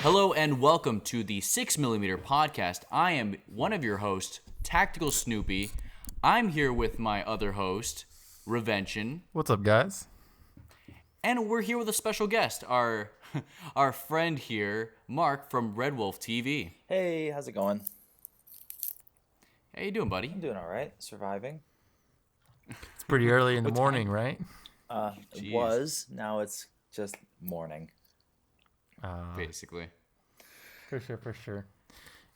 Hello and welcome to the 6mm podcast. I am one of your hosts, Tactical Snoopy. I'm here with my other host, Revention. What's up, guys? And we're here with a special guest, our friend here, Mark from Redwolf TV. Hey, how's it going? How you doing, buddy? I'm doing all right. Surviving. It's pretty early in the morning, right? It was. Now it's just morning. Basically. For sure.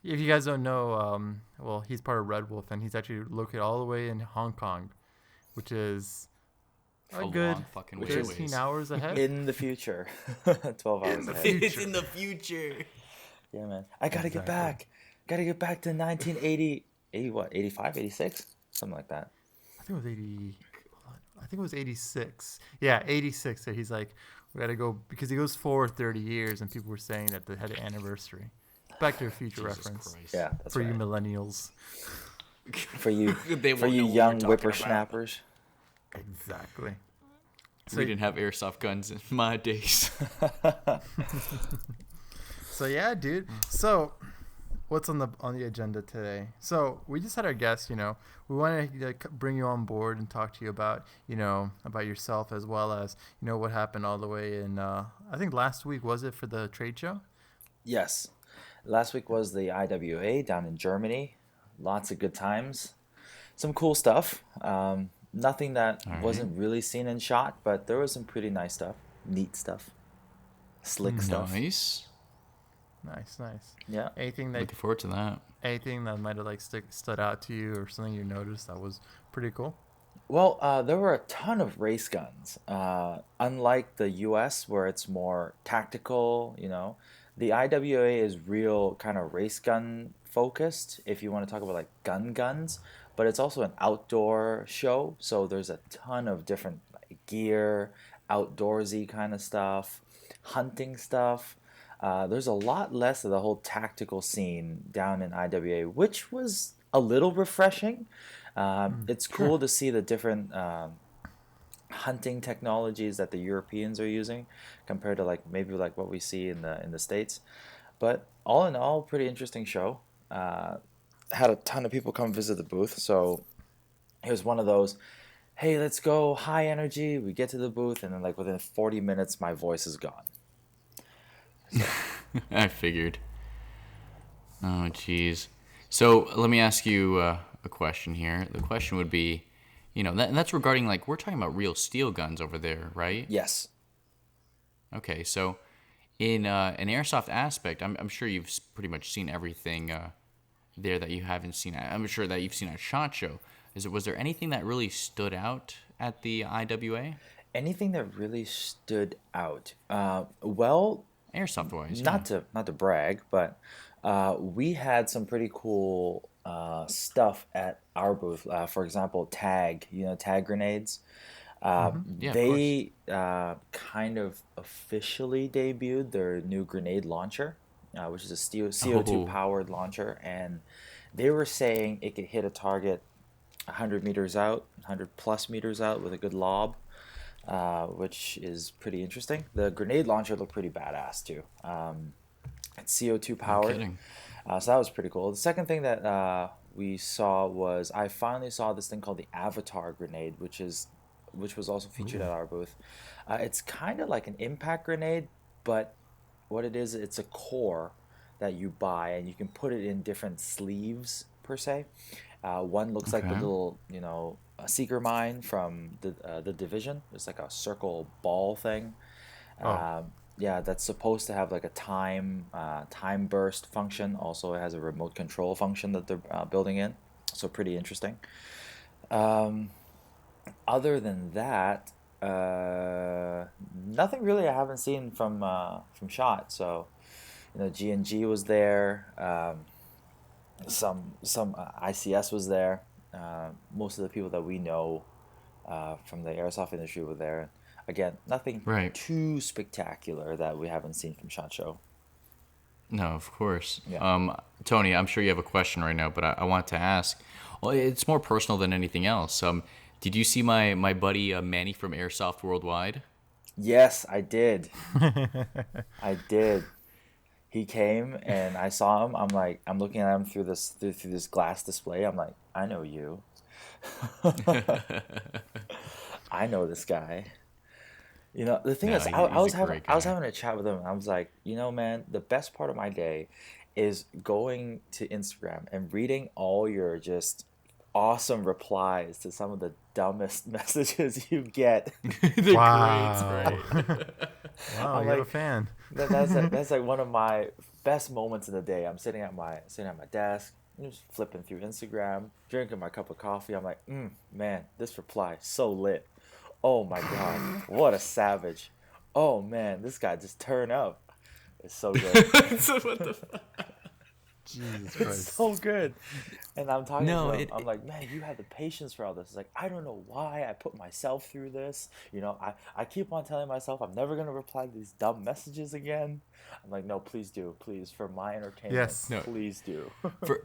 If you guys don't know, well, he's part of Redwolf, and he's actually located all the way in Hong Kong, which is a good fucking 13 hours ahead. In the future. 12 hours ahead. It's in the future. Yeah, man. I gotta get back. Gotta get back to 1980. 85, 86? Something like that. I think it was 86. Yeah, 86. So he's like, we gotta go, because he goes forward 30 years, and people were saying that they had an anniversary. Back to the Future reference. Christ. Yeah, that's for right. you millennials. For you, They for won't you know what young we're talking whippersnappers. Exactly. We didn't have airsoft guns in my days. So yeah, dude. So what's on the agenda today? So we just had our guest. We wanted to bring you on board and talk to you about about yourself, as well as what happened all the way in I think last week, was it, for the trade show? Yes. Last week was the IWA down in Germany. Lots of good times. Some cool stuff. Nothing that wasn't really seen and shot, but there was some pretty nice stuff. Neat stuff. Slick stuff. Nice. Yeah. Anything Looking forward to that. might have stood out to you, or something you noticed that was pretty cool? Well, there were a ton of race guns. Unlike the US, where it's more tactical, the IWA is real kind of race gun focused, if you want to talk about like guns, but it's also an outdoor show, so there's a ton of different gear, outdoorsy kind of stuff, hunting stuff. There's a lot less of the whole tactical scene down in IWA, which was a little refreshing. It's cool to see the different hunting technologies that the Europeans are using compared to maybe what we see in the States. But all in all, pretty interesting show. Had a ton of people come visit the booth, so it was one of those, hey, let's go, high energy. We get to the booth, and then within 40 minutes, my voice is gone. I figured. Oh, jeez. So let me ask you a question here. The question would be, that's regarding, we're talking about real steel guns over there, right? Yes. Okay, so in an airsoft aspect, I'm sure you've pretty much seen everything there that you haven't seen. I'm sure that you've seen at SHOT Show. Was there anything that really stood out at the IWA? Anything that really stood out? Well, airsoft wise, not to brag, but we had some pretty cool stuff at our booth. For example, tag grenades. Yeah, they kind of officially debuted their new grenade launcher, which is a CO2 powered launcher, and they were saying it could hit a target 100 meters out, 100 plus meters out with a good lob. Which is pretty interesting. The grenade launcher looked pretty badass too. It's CO2 powered. No kidding. So that was pretty cool. The second thing that we saw was, I finally saw this thing called the Avatar grenade, which was also featured at our booth. It's kind of like an impact grenade, but what it is, it's a core that you buy, and you can put it in different sleeves per se. One looks like the little, a seeker mine from the Division. It's like a circle ball thing. That's supposed to have a time burst function. Also, it has a remote control function that they're building in. So pretty interesting. Other than that, nothing really I haven't seen from SHOT. So, G&G was there. Some ICS was there. Most of the people that we know from the airsoft industry were there. Again, nothing too spectacular that we haven't seen from SHOT Show. No, of course. Yeah. Tony, I'm sure you have a question right now, but I want to ask. Well, it's more personal than anything else. Did you see my buddy Manny from Airsoft Worldwide? Yes, I did. I did. he came and I saw him. I'm looking at him through this glass display. I'm like, I know you. I know this guy. You know, the thing No, is, he's a great I was guy. having a chat with him. I was like, you know, man, the best part of my day is going to Instagram and reading all your just awesome replies to some of the dumbest messages you get. They're great. It's Wow. great. Wow, I'm you have a like, fan. that's like one of my best moments of the day. I'm sitting at my desk, just flipping through Instagram, drinking my cup of coffee. I'm like, man, this reply so lit. Oh my god, what a savage. Oh man, this guy just turned up. It's so good. So what the Jesus It's Christ. so good. And I'm talking No, to him. I'm like, man, you have the patience for all this. It's like, I don't know why I put myself through this. You know, I keep on telling myself I'm never going to reply to these dumb messages again. I'm like, no, please do. Please, for my entertainment, Yes. no, please do. for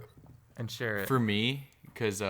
And share it. for me, because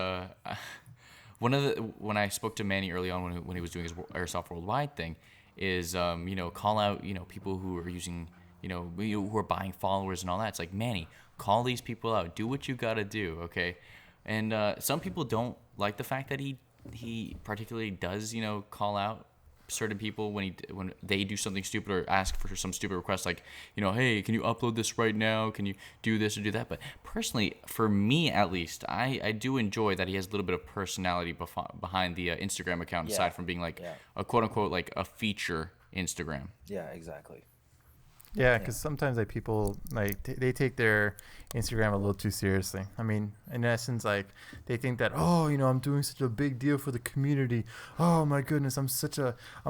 when I spoke to Manny early on when he was doing his Airsoft Worldwide thing, is call out people who are using who are buying followers and all that. It's like, Manny, call these people out. Do what you gotta do, okay? And some people don't like the fact that he particularly does call out certain people when they do something stupid or ask for some stupid request, like hey, can you upload this right now, can you do this or do that. But personally, for me at least, I do enjoy that he has a little bit of personality behind the Instagram account, Yeah. aside from being like Yeah. a quote unquote like a feature Instagram. Yeah, exactly. Yeah, because sometimes like people like they take their Instagram a little too seriously. I mean, in essence, like they think that I'm doing such a big deal for the community. Oh my goodness, I'm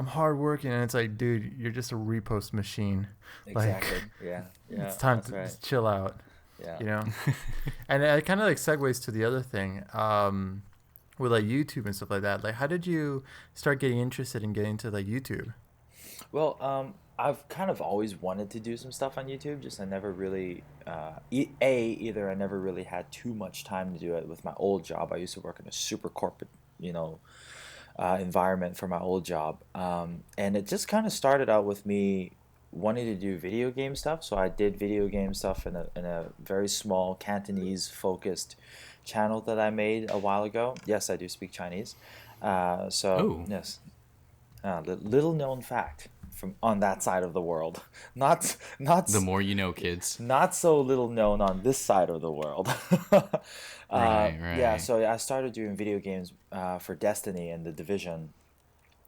hardworking, and it's like, dude, you're just a repost machine. Exactly. Like Yeah. Yeah. it's time that's to right. just chill out, Yeah. you know. And it kind of like segues to the other thing, with like YouTube and stuff like that. Like, how did you start getting interested in getting to like YouTube? Well, I've kind of always wanted to do some stuff on YouTube, just I never really, either I never really had too much time to do it with my old job. I used to work in a super corporate, environment for my old job. And it just kind of started out with me wanting to do video game stuff. So I did video game stuff in a very small Cantonese focused channel that I made a while ago. Yes, I do speak Chinese. Oh, Yes, little known fact from on that side of the world. Not not the more you know, kids. not so little known on this side of the world. Right, Yeah, right. so I started doing video games for Destiny and the Division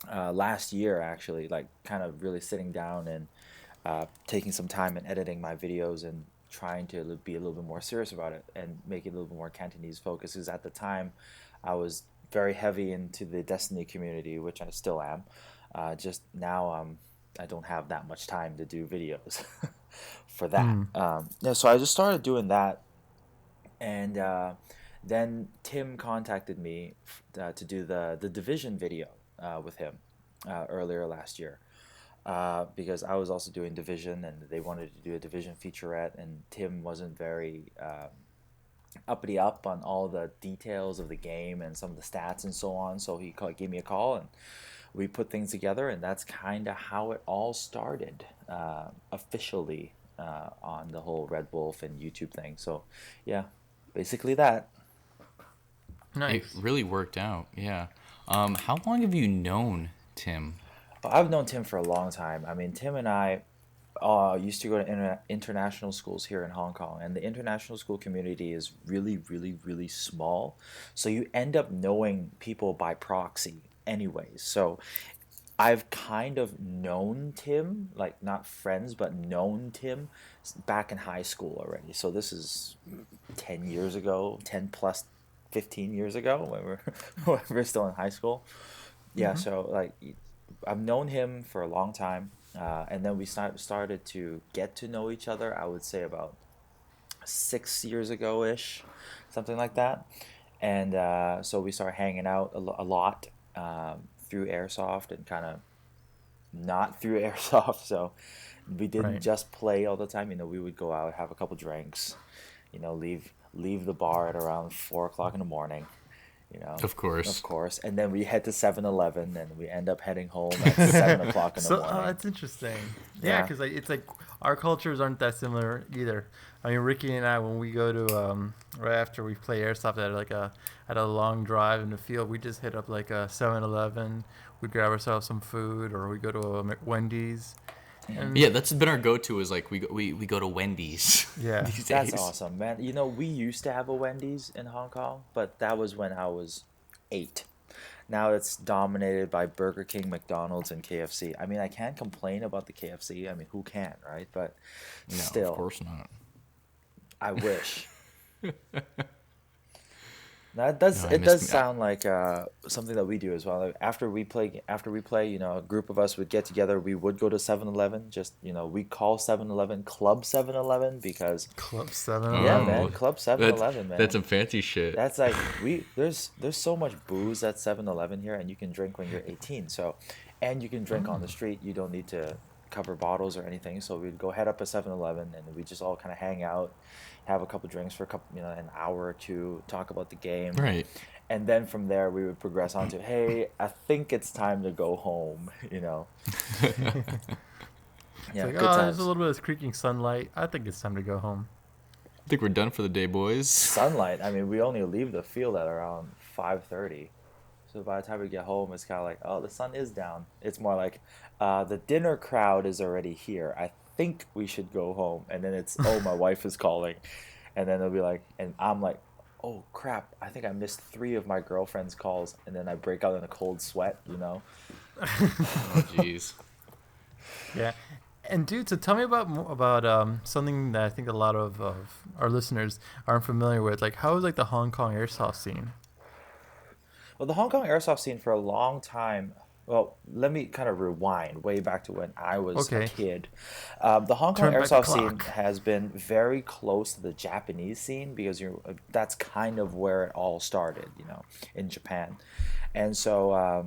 last year, actually, like kind of really sitting down and taking some time and editing my videos and trying to be a little bit more serious about it and make it a little bit more Cantonese focused. Because at the time, I was very heavy into the Destiny community, which I still am. Just now, I don't have that much time to do videos for that. Mm. Yeah, so I just started doing that, and then Tim contacted me to do the Division video with him earlier last year. Because I was also doing Division, and they wanted to do a Division featurette, and Tim wasn't very uppity up on all the details of the game and some of the stats and so on. So gave me a call, and we put things together, and that's kind of how it all started officially on the whole Redwolf and YouTube thing. So, yeah, basically that. It Nice. really worked out. Yeah. How long have you known Tim? I've known Tim for a long time. I mean, Tim and I used to go to international schools here in Hong Kong, and the international school community is really, really, really small. So you end up knowing people by proxy, anyways. So I've kind of known Tim, like not friends, but known Tim back in high school already. So this is 10 years ago, 10 plus 15 years ago when when we're still in high school. Yeah, Mm-hmm. so like I've known him for a long time, and then we started to get to know each other. I would say about 6 years ago ish, something like that. And so we started hanging out a lot through Airsoft and kind of not through Airsoft. So we didn't Right. just play all the time. We would go out, have a couple drinks, leave the bar at around 4 o'clock in the morning, Of course. Of course. And then we head to 7-Eleven, and we end up heading home at 7 o'clock in the So morning. that's interesting. Yeah, Yeah. because it's like our cultures aren't that similar either. I mean, Ricky and I, when we go to right after we play airsoft at a long drive in the field, we just hit up like a 7-Eleven. We grab ourselves some food, or we go to a Wendy's. And Yeah, that's been our go-to is like we go to Wendy's yeah, these That's days. awesome, man. We used to have a Wendy's in Hong Kong, but that was when I was 8. Now it's dominated by Burger King, McDonald's, and KFC. I mean, I can't complain about the KFC. I mean, who can, right? But No, still, of course not. I wish. That does No, I it miss does me. sound like something that we do as well. Like, after we play, a group of us would get together. We would go to 7-Eleven. Just we call 7-Eleven Club 7-Eleven because Club 7 yeah, Eleven. man, Oh, Club that's 7-Eleven, that's man. some fancy shit. That's like there's so much booze at 7-Eleven here, and you can drink when you're 18. So, and you can drink on the street. You don't need to cover bottles or anything. So we'd go head up to 7-Eleven, and we just all kind of hang out, have a couple drinks for an hour or two, talk about the game, Right. and then from there we would progress on to, hey, I think it's time to go home. It's Yeah, like, good oh, there's a times. little bit of creaking sunlight. I think it's time to go home. I think we're done for the day, boys. Sunlight. I mean, we only leave the field at around 5:30. So by the time we get home, it's kind of like, oh, the sun is down. It's more like, the dinner crowd is already here. I think we should go home. And then it's, oh, my wife is calling. And then they'll be like, and I'm like, oh, crap. I think I missed 3 of my girlfriend's calls. And then I break out in a cold sweat. Oh, jeez. Yeah. And dude, so tell me about something that I think a lot of our listeners aren't familiar with. Like, how is like the Hong Kong airsoft scene? Well, the Hong Kong airsoft scene for a long time. Well, let me kind of rewind way back to when I was a Okay. kid. The Hong Kong Turn back the airsoft scene clock. has been very close to the Japanese scene because that's kind of where it all started, in Japan. And so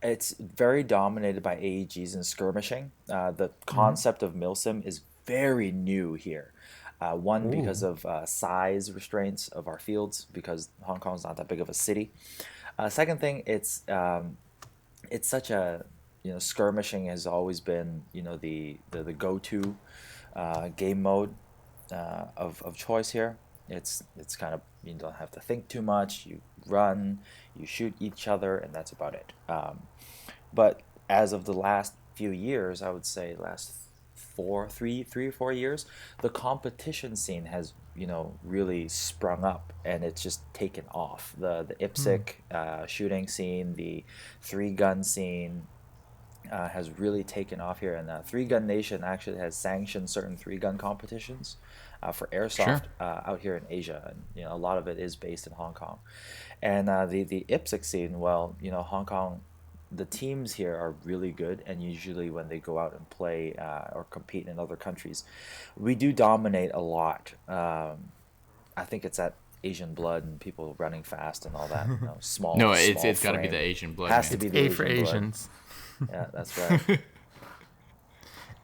it's very dominated by AEGs and skirmishing. The Mm-hmm. concept of milsim is very new here. One, because Ooh. of size restraints of our fields, because Hong Kong's not that big of a city. Second thing, it's such a skirmishing has always been the go-to game mode of choice here. It's kind of, you don't have to think too much. You run, you shoot each other, and that's about it. But as of the last few years, I would say last 3 or 4 years, the competition scene has really sprung up, and it's just taken off. The Mm. IPSC shooting scene, the 3 gun scene, has really taken off here, and 3 Gun Nation actually has sanctioned certain 3 gun competitions for airsoft Sure. out here in Asia, and a lot of it is based in Hong Kong. And the IPSC scene, well, Hong Kong, the teams here are really good, and usually when they go out and play or compete in other countries, we do dominate a lot. I think it's that Asian blood and people running fast and all that. Small, No, it's small it's got to be the frame. Asian blood, Has to man. be It's the A for Asian blood. Asians. Yeah, that's right.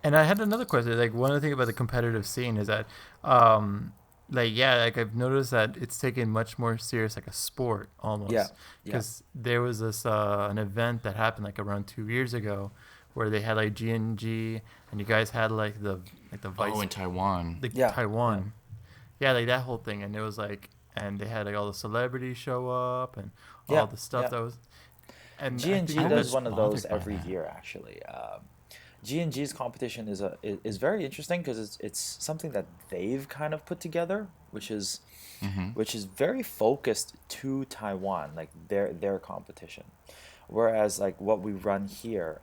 And I had another question. Like, one of the things about the competitive scene is that, um, like, yeah, like I've noticed that it's taken much more serious, like a sport Yeah, almost. yeah, Because there was this an event that happened like around 2 years ago, where they had like G and you guys had like the Oh, vice, in Taiwan. the yeah, yeah, Taiwan, yeah, like that whole thing, and it was like, and they had like all the celebrities show up and yeah, all the stuff yeah. that was, and I G&G think I does was that's one of those bothered by every that. year, actually. G&G's competition is very interesting because it's something that they've kind of put together, Mm-hmm. which is very focused to Taiwan, like their competition. Whereas like what we run here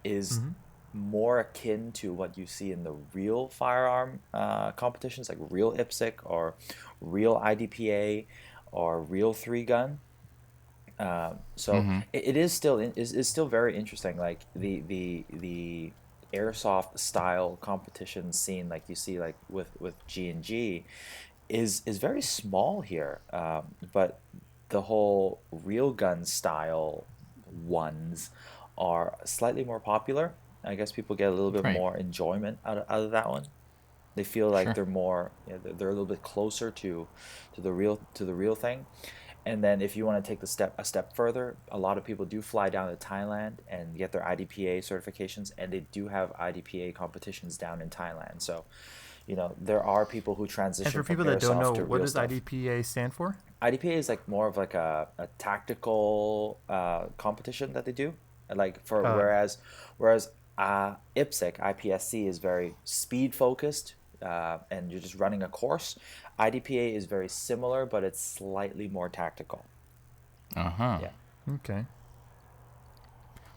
is mm-hmm. more akin to what you see in the real firearm competitions, like real IPSC or real IDPA or real 3 gun. So Mm-hmm. it is still is still very interesting. Like the airsoft style competition scene, like you see like with G&G, is very small here. But the whole real gun style ones are slightly more popular. I guess people get a little bit Right. more enjoyment out of that one. They feel like Sure. they're more, they're a little bit closer to the real thing. And then if you want to take a step further, a lot of people do fly down to Thailand and get their IDPA certifications, and they do have IDPA competitions down in Thailand. So, there are people who transition And for from people that don't airsoft know, to what real does stuff. IDPA stand for? IDPA is like more of like a tactical competition that they do, like for Uh, whereas IPSC is very speed focused, and you're just running a course. IDPA is very similar, but it's slightly more tactical. Uh-huh. Yeah. okay.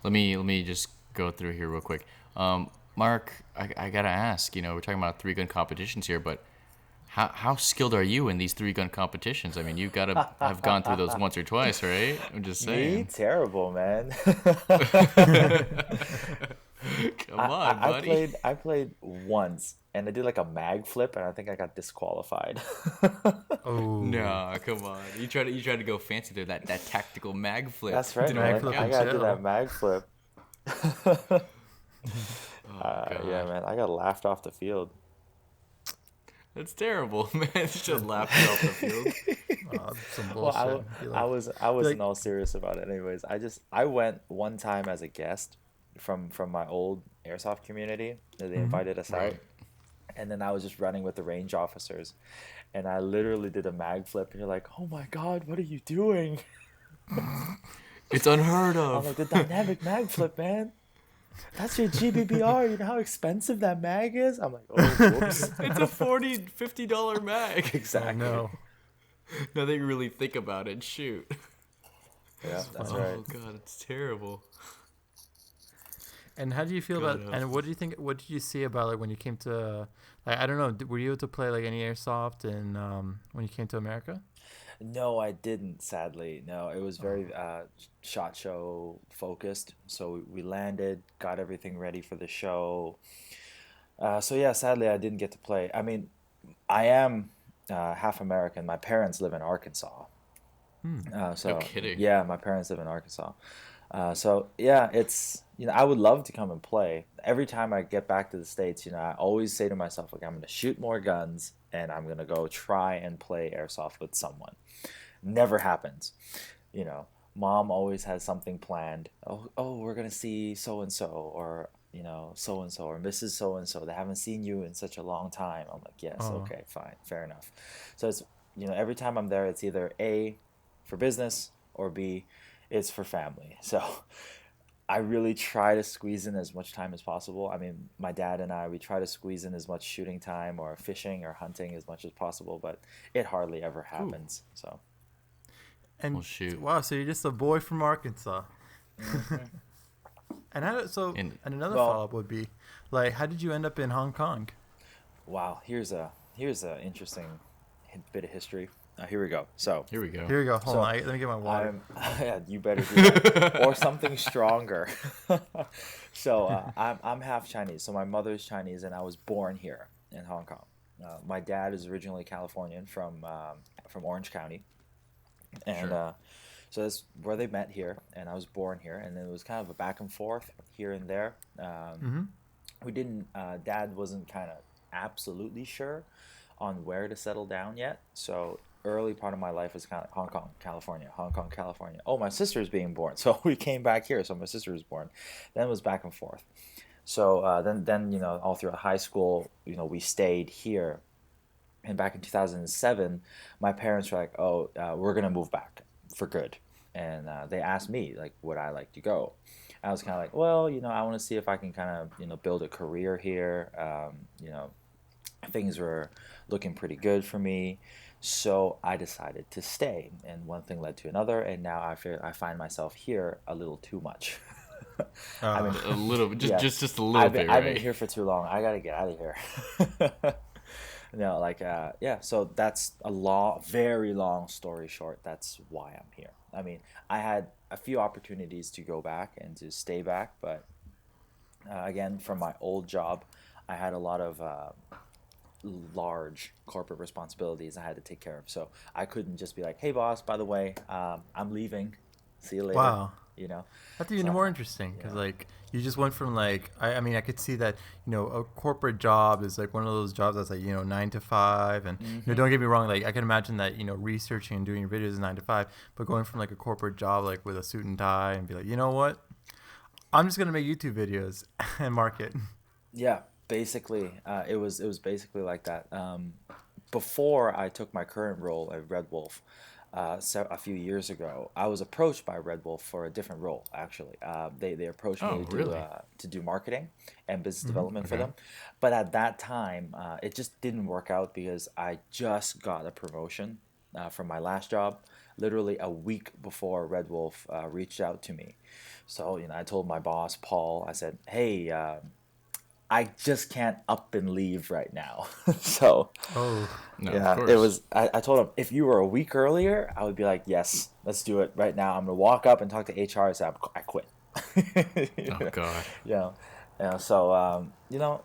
Let me just go through here real quick. Mark, I gotta ask. We're talking about 3-gun competitions here, but how skilled are you in these 3-gun competitions? I mean, you gotta have gone through those once or twice, right? I'm just Me, saying. terrible, man. Come on, buddy. I played once, and I did like a mag flip, and I think I got disqualified. Oh, No, come on. You tried to go fancy there. That tactical mag flip That's right, didn't mag man. work flip I and out. gotta do that chill. mag flip. Oh Yeah, God, man, I got laughed off the field. that's terrible, man. Should laugh you off the field. Some Well, bullshit. I Be wasn't like, all serious about it. Anyways, I went one time as a guest from my old airsoft community. They invited us out, Right. and then I was just running with the range officers, and I literally did a mag flip, and you're like, oh my god, what are you doing? It's unheard I'm like, of. the dynamic mag flip, man. That's your GBBR. You know how expensive that mag is? I'm like, oh, whoops. It's a $40-$50 mag. oh Exactly. no, Now that you really think about it, shoot. Yeah, that's funny. right. Oh God, it's terrible. And how do you feel God, about? And what do you think? What did you see about like when you came to? Like, I don't know. Were you able to play like any airsoft and when you came to America? No, I didn't, sadly. No, it was very shot show focused. So we landed, got everything ready for the show. So yeah, sadly, I didn't get to play. I mean, I am half American. My parents live in Arkansas. No So kidding. yeah, my parents live in Arkansas. So yeah, it's I would love to come and play. Every time I get back to the States, I always say to myself like I'm gonna shoot more guns and I'm gonna go try and play airsoft with someone. Never happens. You know, Mom always has something planned. Oh, we're gonna see so and so or so and so or Mrs. So and so. They haven't seen you in such a long time. I'm like, yes, Oh, okay, fine, fair enough. So it's every time I'm there, it's either A for business or B it's for family. So I really try to squeeze in as much time as possible. I mean, my dad and I, we try to squeeze in as much shooting time or fishing or hunting as much as possible, but it hardly ever cool. happens. So, And Well, shoot. wow, so you're just a boy from Arkansas. And And and another well, follow up would be, like, how did you end up in Hong Kong? wow, here's a interesting bit of history. Here we go. So, here we go. Here we go. Hold so on, let me get my water. yeah, you better do that or something stronger. So I'm half Chinese. So my mother's Chinese, and I was born here in Hong Kong. My dad is originally Californian from Orange County, and Sure. so that's where they met here. And I was born here, and then it was kind of a back and forth here and there. Mm-hmm. We didn't. Dad wasn't kind of absolutely sure on where to settle down yet. So early part of my life was kind of Hong Kong, California, Hong Kong, California. Oh, my sister's being born, so we came back here. So my sister was born. Then it was back and forth. So then all throughout high school, we stayed here. And back in 2007, my parents were like, "Oh, we're gonna move back for good," and they asked me like, "Would I like to go?" I was kind of like, "Well, I want to see if I can kind of build a career here." Things were looking pretty good for me, so I decided to stay. And one thing led to another, and now I find myself here a little too much. I mean, A little, yeah, just a little bit, I've been right? here for too long. I gotta get out of here. Yeah. So that's very long story short. That's why I'm here. I mean, I had a few opportunities to go back and to stay back, but again, from my old job, I had a lot of large corporate responsibilities I had to take care of. So I couldn't just be like, "Hey, boss, by the way, I'm leaving. See you later." Wow. you know. That's even So, more interesting because yeah. like you just went from like I mean I could see that a corporate job is like one of those jobs that's like 9 to 5 and Hmm. don't get me wrong, like I can imagine that researching and doing your videos is 9 to 5, but going from like a corporate job like with a suit and tie and be like, you know what, I'm just gonna make YouTube videos and market. Yeah, basically, it was basically like that. Before I took my current role at Red Wolf, so a few years ago, I was approached by Red Wolf for a different role. Actually, they approached me Oh, really? to do marketing and business Hmm. development for Okay. them, but at that time, it just didn't work out because I just got a promotion from my last job, literally a week before Red Wolf reached out to me. So I told my boss Paul, I said, "Hey, I just can't up and leave right now." So Oh, No, of yeah, it course. was. I told him if you were a week earlier, I would be like, yes, let's do it right now. I'm gonna walk up and talk to HR and say I quit. Oh God. Yeah, yeah. So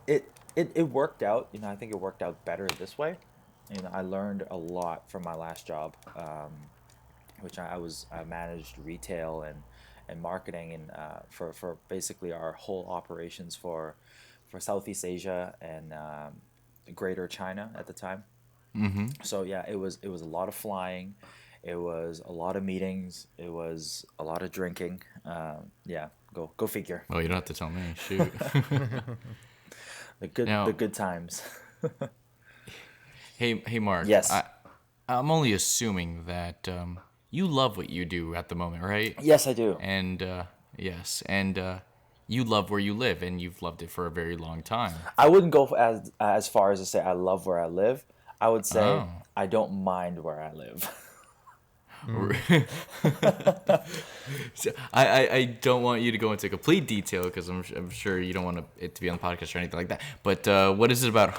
it worked out. I think it worked out better this way. I learned a lot from my last job, which I managed retail and marketing and for basically our whole operations for Southeast Asia and Greater China at the time. Mm-hmm. So yeah, it was a lot of flying, it was a lot of meetings, it was a lot of drinking. Yeah, go figure. Well, you don't have to tell me. Shoot. The Now, good times. hey, Mark. Yes, I'm only assuming that you love what you do at the moment, right? yes, I do. And yes, and you love where you live, and you've loved it for a very long time. I wouldn't go as far as to say I love where I live. I would say Oh. I don't mind where I live. mm. So I don't want you to go into complete detail because I'm sure you don't want it to be on the podcast or anything like that. But what is it about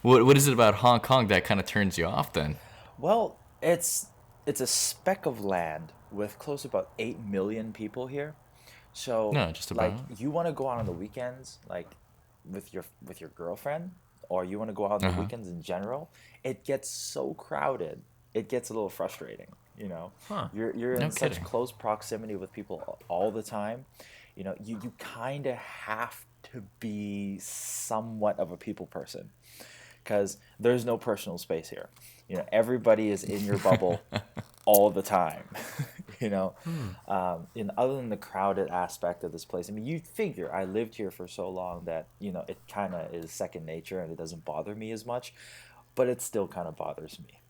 what is it about Hong Kong that kind of turns you off then? Well, it's a speck of land with close to about 8 million people here. So, No, just like, about. you want to go out on the weekends, like with your girlfriend, or you want to go out on Uh the huh. weekends in general, it gets so crowded. It gets a little frustrating. Huh. You're No in such kidding. close proximity with people all the time. You kind of have to be somewhat of a people person because there's no personal space here. Everybody is in your bubble all the time. you know, Hmm. other than the crowded aspect of this place, I mean, you figure I lived here for so long that it kind of is second nature and it doesn't bother me as much, but it still kind of bothers me.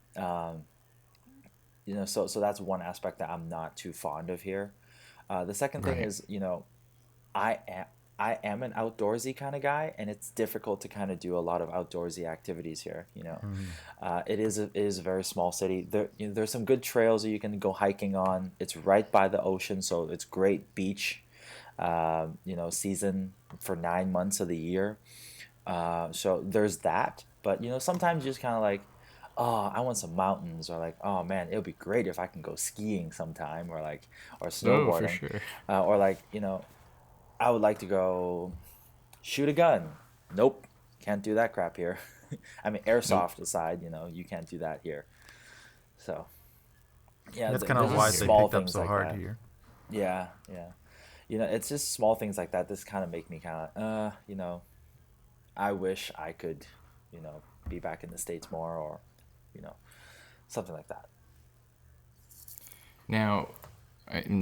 So that's one aspect that I'm not too fond of here. The second thing Right. is, I am I am an outdoorsy kind of guy, and it's difficult to kind of do a lot of outdoorsy activities here. Hmm. It is a very small city. There's some good trails that you can go hiking on. It's right by the ocean, so it's great beach. Season for 9 months of the year. So there's that. But sometimes you just kind of like, oh, I want some mountains, or like, oh man, it would be great if I can go skiing sometime, or Oh, for snowboarding, sure. or like I would like to go shoot a gun. Nope, can't do that crap here. I mean, Nope. airsoft aside, you can't do that here. So yeah, That's kind there's of I why just they hear you. small picked up things so like hard that. here. Yeah, yeah. It's just small things like that. This kind of make me kind of, I wish I could, be back in the States more, or, you know, something like that. Now,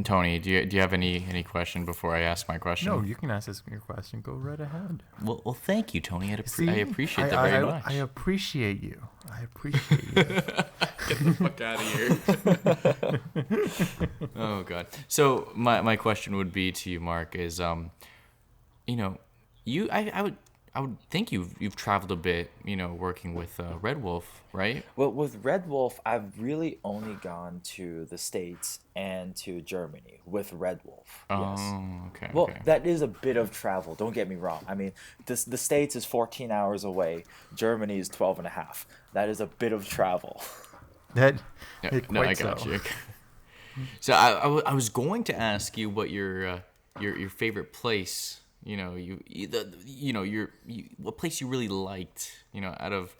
Tony, do you have any question before I ask my No, question? you can ask us your question. Go right ahead. Well, thank you, Tony. I See, appreciate that very I much. appreciate you. I appreciate you. Get the fuck out of here. Oh God. So my question would be to you, Mark, is you know, I would think you've traveled a bit, working with Red Wolf, right? Well, with Red Wolf, I've really only gone to the States and to Germany with Red Wolf. Yes. Oh, okay, Well, okay. that is a bit of travel. Don't get me wrong. I mean, the States is 14 hours away. Germany is 12 and a half. That is a bit of travel. That No, it no, I quite got so. you. So I was going to ask you what your favorite place, what place you really liked, out of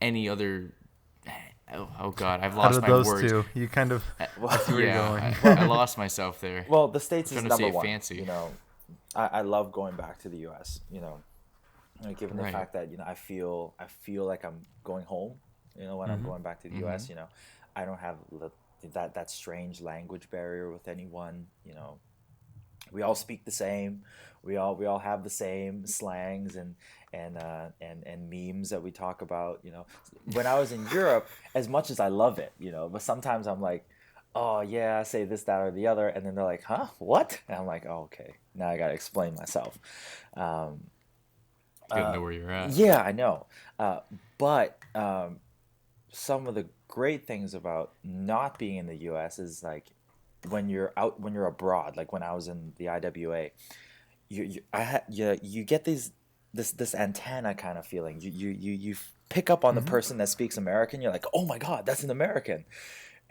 any other Oh God, I've Out lost of my those words. two, you kind of I see where you're Yeah, going. I lost myself there. Well, the States is Trying to number say one. fancy. You know, I love going back to the U.S. You know, given the Right. fact that I feel like I'm going home. You know, when I'm going back to the Mm-hmm. U.S. You know, I don't have that strange language barrier with anyone. You know, we all speak the same. We all have the same slangs and memes that we talk about. You know, when I was in Europe, as much as I love it, but sometimes I'm like, oh yeah, say this, that, or the other, and then they're like, huh, what? And I'm like, oh, okay, now I gotta explain myself. Um, It's good to know where you're at. yeah, I know, but some of the great things about not being in the U.S. is like when you're abroad, like when I was in the IWA, you get this antenna kind of feeling. You pick up on the person that speaks American. You're like, oh my God, that's an American.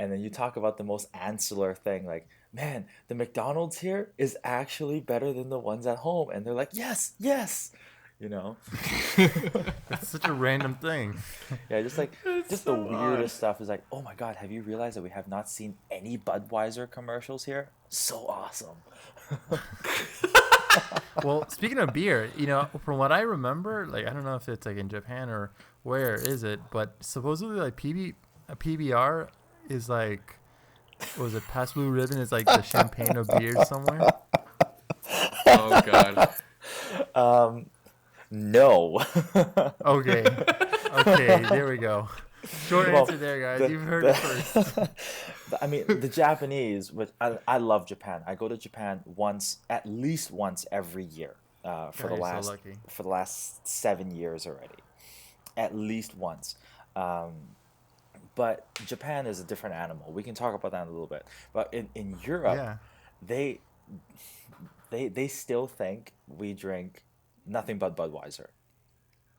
And then you talk about the most ancillary thing, like, man, the McDonald's here is actually better than the ones at home. And they're like, yes, yes, you know. It's such a random thing. Yeah, just like just so the weirdest stuff is like, oh my God, have you realized that we have not seen any Budweiser commercials here? So awesome. Well, speaking of beer, from what I remember, like I don't know if it's like in Japan or where is it, but supposedly like a PBR is like, what was it, Pass Blue Ribbon is like the champagne of beer somewhere. Oh God. No. Okay, there we go. Short Well, answer there, guys. You've heard it first. I mean, the Japanese, which I love Japan. I go to Japan at least once every year for Oh, you're so lucky. the last 7 years already, at least once. But Japan is a different animal. We can talk about that in a little bit. But in Europe, Yeah. they still think we drink nothing but Budweiser.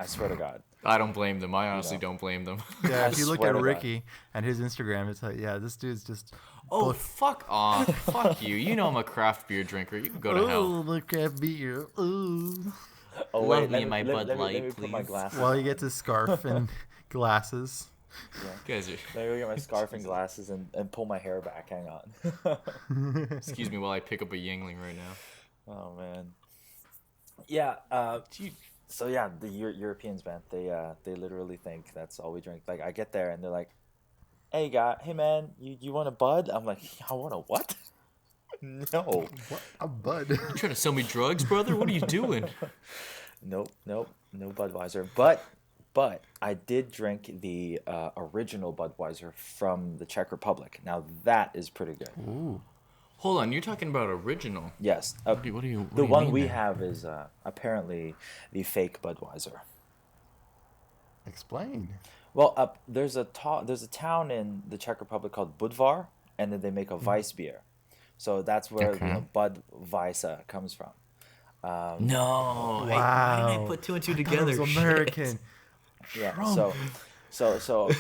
I swear to God. I don't blame them. I honestly know. don't blame them. Yeah, I if you look swear at to God. Ricky and his Instagram, it's like, yeah, this dude's just. Oh, fuck off. Fuck you. You know I'm a craft beer drinker. You can go to hell. Look at beer. Ooh. Oh, Love wait, me my Bud let Light, me put my please. glasses While he on. gets his scarf and glasses. You guys are... Let me go get my scarf and glasses and pull my hair back. Hang on. Excuse me while I pick up a Yingling right now. Oh man. Yeah. So yeah, the Europeans, man, they literally think that's all we drink. Like I get there and they're like, "Hey man, you want a Bud?" I'm like, "I want a what?" No. What a bud. You trying to sell me drugs, brother? What are you doing? Nope, no Budweiser. But I did drink the original Budweiser from the Czech Republic. Now that is pretty good. Ooh. Hold on, you're talking about original. Yes. What do you The one mean we there? have is apparently the fake Budweiser. Explain. Well, there's a town in the Czech Republic called Budvar, and then they make a Weiss beer. So that's where Okay. Budweiser comes from. No. Wow. Why did I put two and two I thought it together? was Shit. American. Yeah. Trump. So the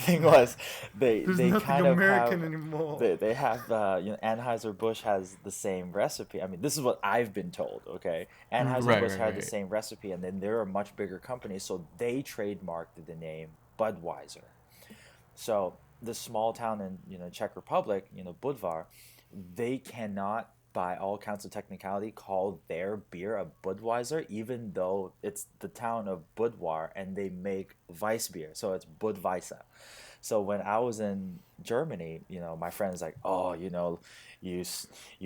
thing was they There's they nothing kind of American have anymore. they have Anheuser-Busch has the same recipe. I mean, this is what I've been told. Okay, Anheuser-Busch had the right. same recipe, and then they're a much bigger company, so they trademarked the name Budweiser. So the small town in Czech Republic, Budvar, they cannot, by all counts of technicality, call their beer a Budweiser, even though it's the town of Budvar and they make Weiss beer, so it's Budweiser. So when I was in Germany, my friend's like, "Oh, you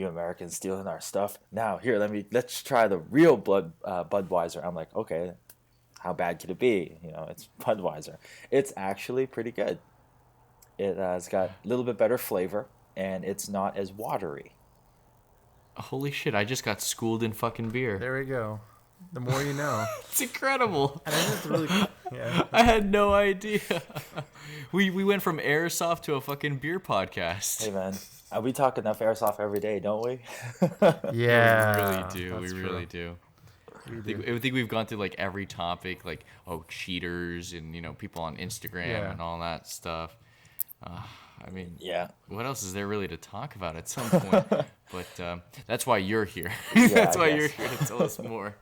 Americans stealing our stuff. Now here, let's try the real Budweiser." I'm like, "Okay, how bad could it be? It's Budweiser. It's actually pretty good. It's got a little bit better flavor, and it's not as watery." Holy shit, I just got schooled in fucking beer. There we go. The more you know. It's incredible. And I think it's really, yeah. I had no idea. We went from Airsoft to a fucking beer podcast. Hey man, we talk enough airsoft every day, don't we? Yeah. We really do. That's We true. really do. We do. I think we've gone through like every topic, like cheaters and people on Instagram Yeah. and all that stuff. I mean, Yeah. what else is there really to talk about at some point? But that's why you're here. Yeah, That's I why guess. you're here to tell us more.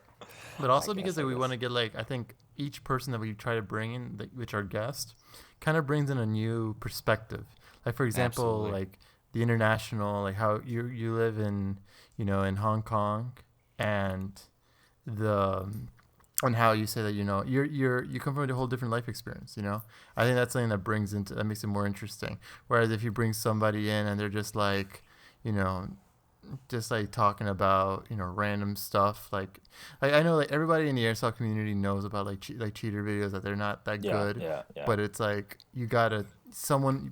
But also I because guess, like, I we guess. want to get like, I think each person that we try to bring in, which our guest, kind of brings in a new perspective. Like for example, Absolutely. like the international, like how you live in, in Hong Kong, and the and how you say that, you come from a whole different life experience. I think that's something that makes it more interesting. Whereas if you bring somebody in and they're just like, you know just like talking about random stuff, like I know like everybody in the airsoft community knows about like cheater videos, that they're not that Yeah, good. yeah. But it's like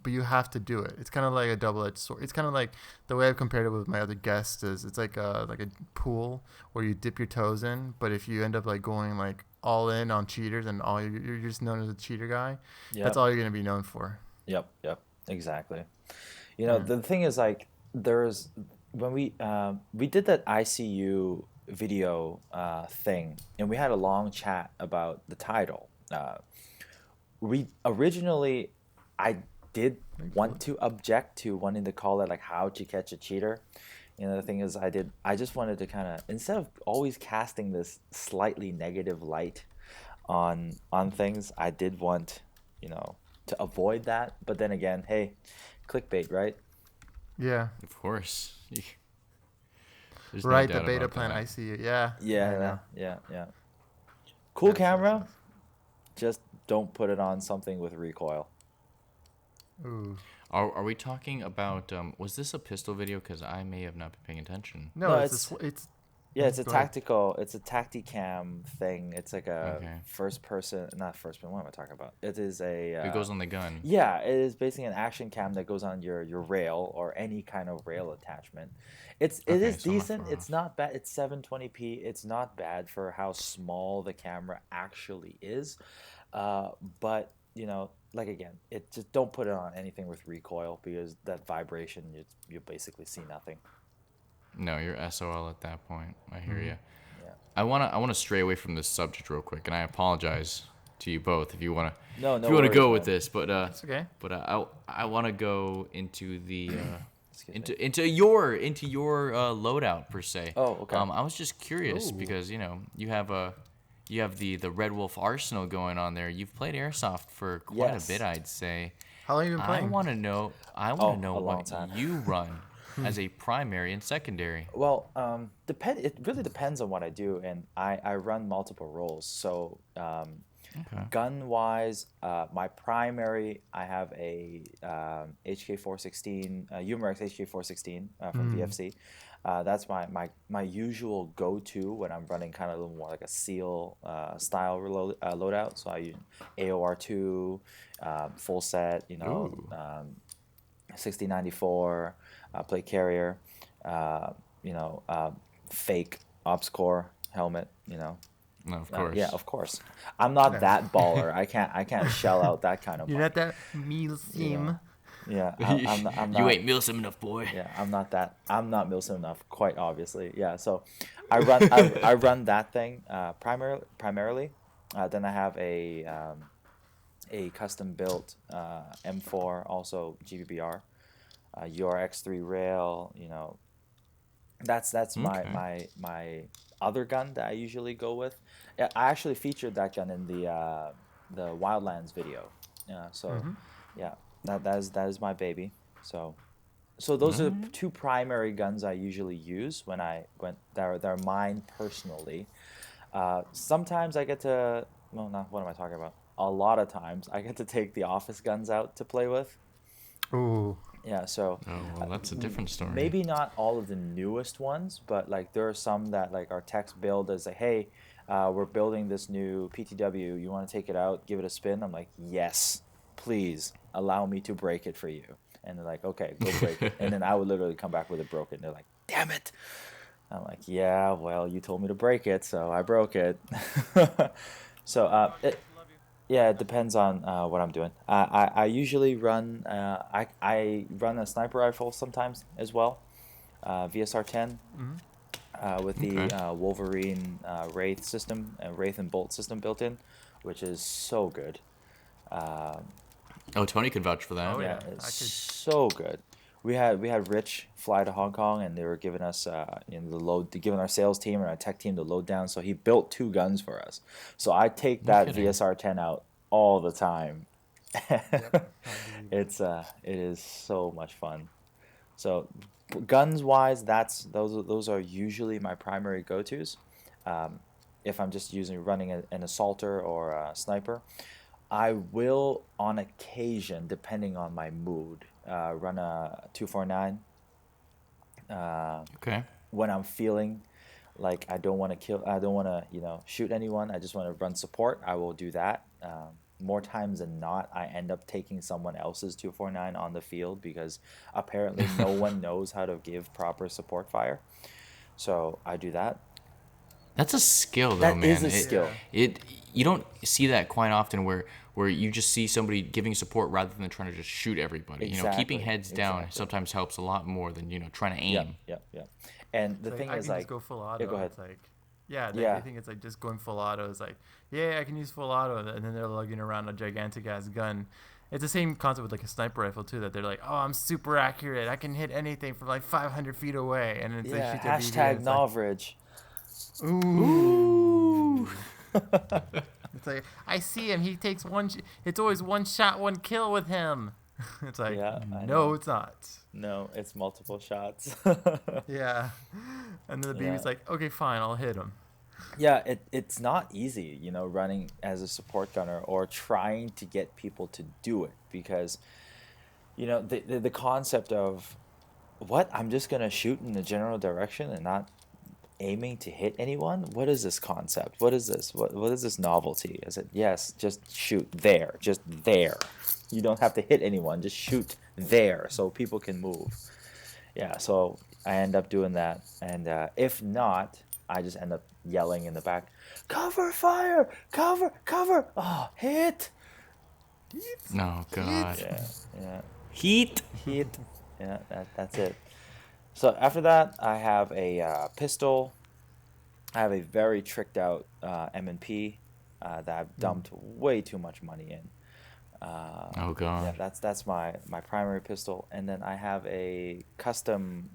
but you have to do it. It's kind of like a double-edged sword. It's kind of like the way I've compared it with my other guests is it's like a pool where you dip your toes in, but if you end up like going like all in on cheaters and you're just known as a cheater guy, that's Yep. all you're gonna be known for. Yep. Exactly. Yeah. The thing is, like, there's when we did that ICU video thing, and we had a long chat about the title. We originally, I did want to object to wanting to call it like "How to Catch a Cheater." The thing is, I just wanted to kind of, instead of always casting this slightly negative light on things, I did want, to avoid that. But then again, hey, clickbait, right? Yeah. Of course. There's no Right, the doubt beta about plan. that. I see it. Yeah. I Yeah, know. yeah. Cool That's camera, nice. just don't put it on something with recoil. Ooh. Are we talking about? Was this a pistol video? Because I may have not been paying attention. No, No, it's Yeah, it's a go ahead. it's a tacticam thing. It's like a Okay. first person, not first person. What am I talking about? It is a It goes on the gun. yeah, it is basically an action cam that goes on your rail or any kind of rail attachment. It Okay, is so not decent. far It's off. not bad. It's 720p. It's not bad for how small the camera actually is. But like again, it just don't put it on anything with recoil, because that vibration, you basically see nothing. No, you're SOL at that point. I hear you. Yeah. I wanna stray away from this subject real quick, and I apologize to you both if you wanna No, if no you wanna worries, go man. with this, but It's okay. I wanna go into the Excuse me. into your loadout per se. Oh, okay. I was just curious Ooh. because you have the Redwolf arsenal going on there. You've played airsoft for quite Yes. a bit, I'd say. How long have you been I playing? want to know. Oh, a long What time. you run as a primary and secondary. Well, it really depends on what I do, and I run multiple roles. So, Okay. gun wise, my primary, I have a HK416, Umarex HK416 from VFC. That's my usual go-to when I'm running kind of a little more like a SEAL style loadout. So I use AOR2, full set, Ooh. 6094, plate carrier, fake ops core helmet, No, of course. yeah, of course. I'm not that baller. I can't shell out that kind of You're money. not that meal sim. Yeah, I'm You not. ain't milsim enough, boy. Yeah, I'm not that. I'm not Milsim enough, quite obviously. Yeah, so I run that thing primarily. Then I have a custom built M4, also GBBR, URX3 rail. That's Okay. my other gun that I usually go with. Yeah, I actually featured that gun in the Wildlands video. So yeah, that is my baby. So those are the two primary guns I usually use when they're mine personally. Sometimes I get to, well, not what am I talking about? A lot of times I get to take the office guns out to play with. Ooh. Yeah, so Oh well, that's a different story. maybe not all of the newest ones, but like there are some that like our techs build as like, hey, we're building this new PTW. You want to take it out, give it a spin? I'm like, yes, please allow me to break it for you. And they're like, okay, go break it. And then I would literally come back with it broken. They're like, damn it. I'm like, yeah, well, you told me to break it, so I broke it. So yeah, it depends on what I'm doing. I usually run I run a sniper rifle sometimes as well, VSR 10, with the Okay. Wolverine Wraith system, Wraith and Bolt system built in, which is so good. Oh, Tony could vouch for that. Oh, Yeah, yeah, it's I could- so good. we had Rich fly to Hong Kong, and they were giving us giving our sales team and our tech team the load down. So he built 2 guns for us. So I take No that kidding. VSR-10 out all the time. Yep. I believe it. It is so much fun. So guns wise, those are usually my primary go-tos. If I'm just running an assaulter or a sniper, I will on occasion, depending on my mood, run a 249. Okay. When I'm feeling like I don't want to shoot anyone, I just want to run support, I will do that. More times than not, I end up taking someone else's 249 on the field because apparently no one knows how to give proper support fire. So I do that. That's a skill, though, That man. is a skill. You don't see that quite often where you just see somebody giving support rather than trying to just shoot everybody. Keeping Exactly, heads down exactly. sometimes helps a lot more than trying to aim. Yep. And the It's thing I is, can like, just go full auto. yeah, go ahead. It's like, yeah, Yeah. I think it's like just going full auto is like, yeah, I can use full auto, and then they're lugging around a gigantic ass gun. It's the same concept with like a sniper rifle too. That they're like, oh, I'm super accurate. I can hit anything from like 500 feet away, and it's Yeah, like shoot their BB, and hashtag it's like, Novrage. ooh. It's like I see him. He takes one. It's always one shot, one kill with him. It's like, Yeah, I no, know. it's not. No, it's multiple shots. Yeah, and then the Yeah. BB's like, okay, fine, I'll hit him. Yeah, it's not easy, running as a support gunner or trying to get people to do it because, the concept of what I'm just gonna shoot in the general direction and not aiming to hit anyone. What is this concept? What is this? What is this novelty? Is it yes, just shoot there, just there. You don't have to hit anyone, just shoot there so people can move. Yeah, so I end up doing that, and if not, I just end up yelling in the back, "Cover fire! Cover! Oh, hit!" Oh, God. Yeah. Heat. Hit. Yeah, that's it. So after that, I have a pistol. I have a very tricked out M&P that I've dumped way too much money in. Oh, God. Yeah, that's my primary pistol, and then I have a custom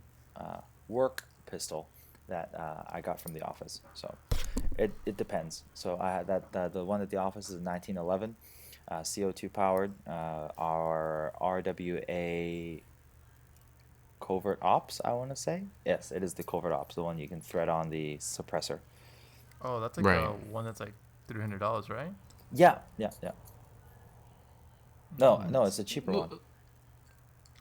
work pistol that I got from the office. So it depends. So I had the one at the office is a 1911, CO2 powered. Our RWA covert ops, I want to say. Yes, it is the covert ops, the one you can thread on the suppressor. Oh, that's like Right. one that's like $300, right? Yeah. No, it's a cheaper one.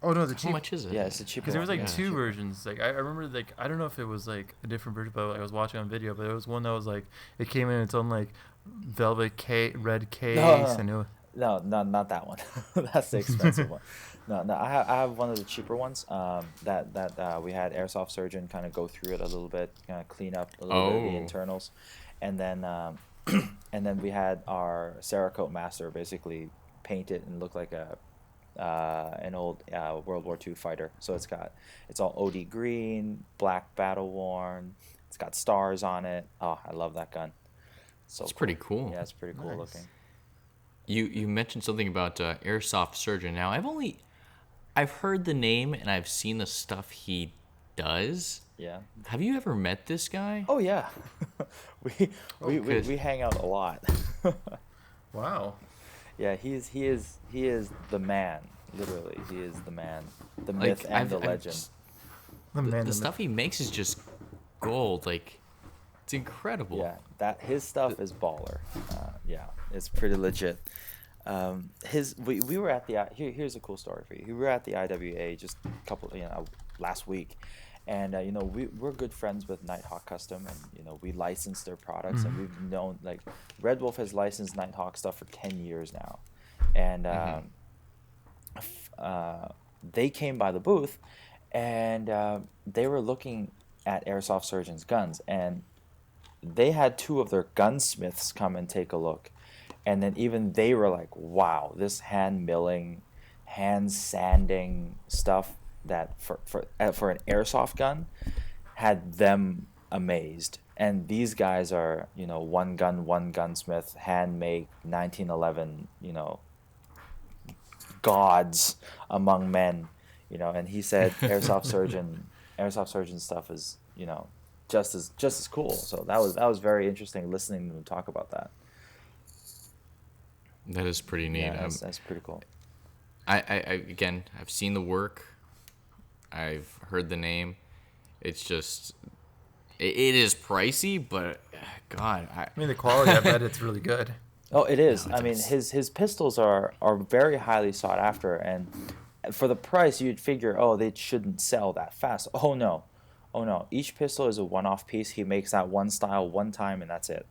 Oh no, the How cheap. much is it? Yeah, it's a cheaper Because there was one. like Yeah. two versions. Like I remember, like I don't know if it was like a different version, but like, I was watching on video. But there was one that was like it came in its own like velvet red case, and it was, No, not that one. That's the expensive one. No, I have one of the cheaper ones. That we had Airsoft Surgeon kind of go through it a little bit, kind of clean up a little bit of the Oh. internals, and then and then we had our Cerakote Master basically paint it and look like an old World War II fighter. So it's all OD green, black battle worn. It's got stars on it. Oh, I love that gun. So It's cool. pretty cool. Yeah, it's pretty cool Nice. looking. You mentioned something about Airsoft Surgeon. Now, I've heard the name and I've seen the stuff he does. Yeah. Have you ever met this guy? Oh yeah, we good. we hang out a lot. wow. Yeah, he is the man. Literally, he is the man, the myth and the legend. just- The the man. stuff he makes is just gold. Like, it's incredible. Yeah, his stuff is baller. Yeah, it's pretty legit. We were at the here's a cool story for you. We were at the IWA just a couple last week, and we're good friends with Nighthawk Custom, and we license their products, and we've known like Redwolf has licensed Nighthawk stuff for 10 years now, and they came by the booth, and they were looking at Airsoft Surgeon's guns, and they had two of their gunsmiths come and take a look, and then even they were like, wow, this hand milling, hand sanding stuff that for an airsoft gun had them amazed. And these guys are one gunsmith, handmade 1911 gods among men. And he said Airsoft Surgeon stuff is, just as cool. So that was very interesting listening to him talk about that. That is pretty neat. Yeah, that's pretty cool. Again, I've seen the work. I've heard the name. It's just, it is pricey, but God, I mean, the quality, I bet it's really good. Oh, it is. No, I mean, his pistols are very highly sought after, and for the price, you'd figure, oh, they shouldn't sell that fast. Oh no. Each pistol is a one-off piece. He makes that one style one time, and that's it.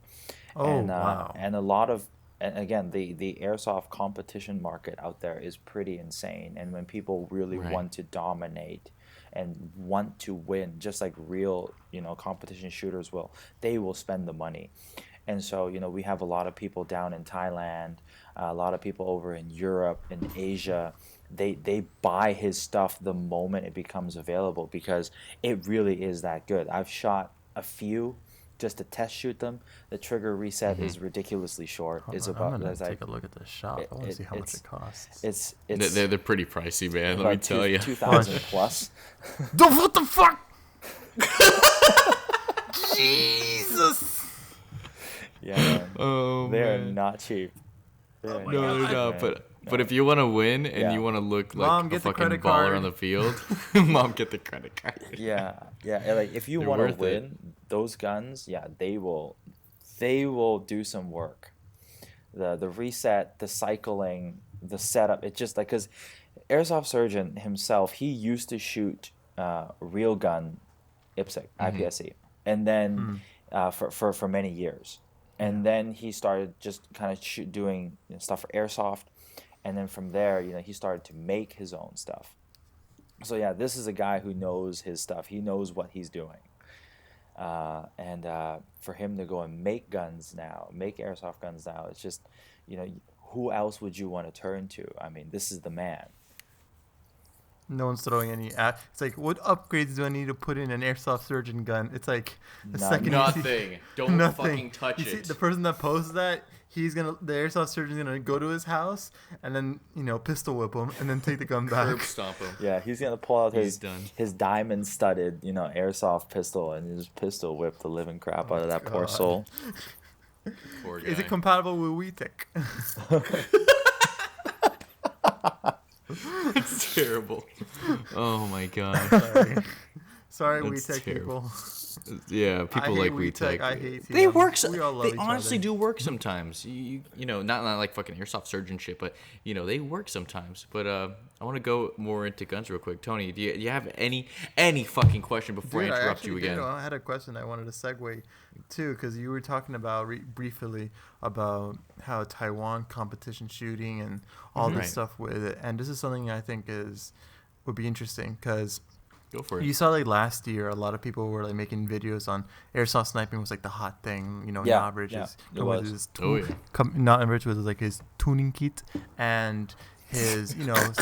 Oh, and, wow. And a lot of, and again, the airsoft competition market out there is pretty insane. And when people really want to dominate and want to win, just like real, competition shooters will, they will spend the money. And so, we have a lot of people down in Thailand, a lot of people over in Europe, in Asia. They buy his stuff the moment it becomes available because it really is that good. I've shot a few just to test shoot them. The trigger reset is ridiculously short. I'm gonna take a look at this shop. I want to see how much it costs. They're pretty pricey, man. Let me tell you, 2,000 plus. What the fuck? Jesus. Yeah, man. Oh, they're man. not cheap. No, they're not. But if you want to win and you want to look like Mom, a get the fucking credit baller card. on the field, Mom, get the credit card. Yeah. Like if you They're want to worth it. win, those guns, they will do some work. The reset, the cycling, the setup. It's just like, because Airsoft Surgeon himself, he used to shoot real gun IPSC, IPSC, and then for many years, and then he started just kind of doing stuff for Airsoft. And then from there, he started to make his own stuff. So yeah, this is a guy who knows his stuff. He knows what he's doing. And for him to go and make guns now, make airsoft guns now, it's just, who else would you want to turn to? I mean, this is the man. No one's throwing any. It's like, what upgrades do I need to put in an Airsoft Surgeon gun? It's like the second you see- Nothing. Don't Nothing. fucking touch You see, it. the person that posts that, the Airsoft Surgeon's gonna go to his house and then pistol whip him and then take the gun back. Curb stomp him. Yeah, he's gonna pull out He's done. his diamond studded airsoft pistol and just pistol whip the living crap out of that poor God. soul. Poor guy. Is it compatible with WeTech? It's terrible. Oh my god. Sorry, That's WeTech terrible. people. Yeah, people I hate like WeTech. I hate They them. work. We all love They each honestly other. do work sometimes. Not like fucking Airsoft Surgeon shit, but they work sometimes. But I want to go more into guns real quick. Tony, do you have any fucking question before Dude, I I interrupt actually you again? I had a question I wanted to segue to, because you were talking about briefly about how Taiwan competition shooting and all this Right. stuff with it, and this is something I think would be interesting because Go for it. you saw like last year a lot of people were like making videos on airsoft sniping was like the hot thing. Yeah, Not Rich yeah, is it coming with was. his Oh, yeah. Not Rich with like his tuning kit and his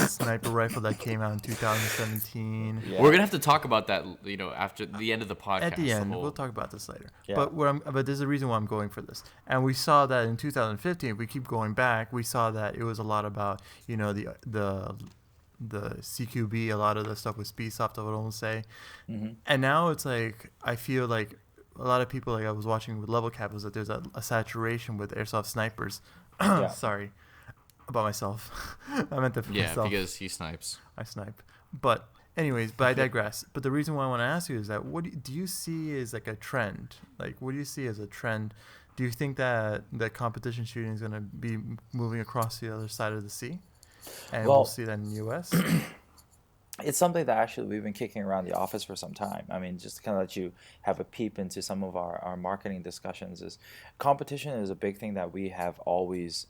sniper rifle that came out in 2017. Yeah. We're gonna have to talk about that, after the end of the podcast. At the end, whole- we'll talk about this later. Yeah. But there's a reason why I'm going for this. And we saw that in 2015. If we keep going back, we saw that it was a lot about the CQB. A lot of the stuff with Speedsoft, I would almost say. Mm-hmm. And now it's like I feel like a lot of people, like I was watching with Level Cap, was that there's a saturation with airsoft snipers. Yeah. Sorry about myself. I meant to Yeah, myself. because he snipes. I snipe. But anyways, I digress. But the reason why I want to ask you is that what do you see as like a trend? Like, what do you see as a trend? Do you think that competition shooting is going to be moving across the other side of the sea? And Well- we'll see that in the U.S.? It's something that actually we've been kicking around the office for some time. I mean, just to kind of let you have a peep into some of our marketing discussions, is competition is a big thing that we have always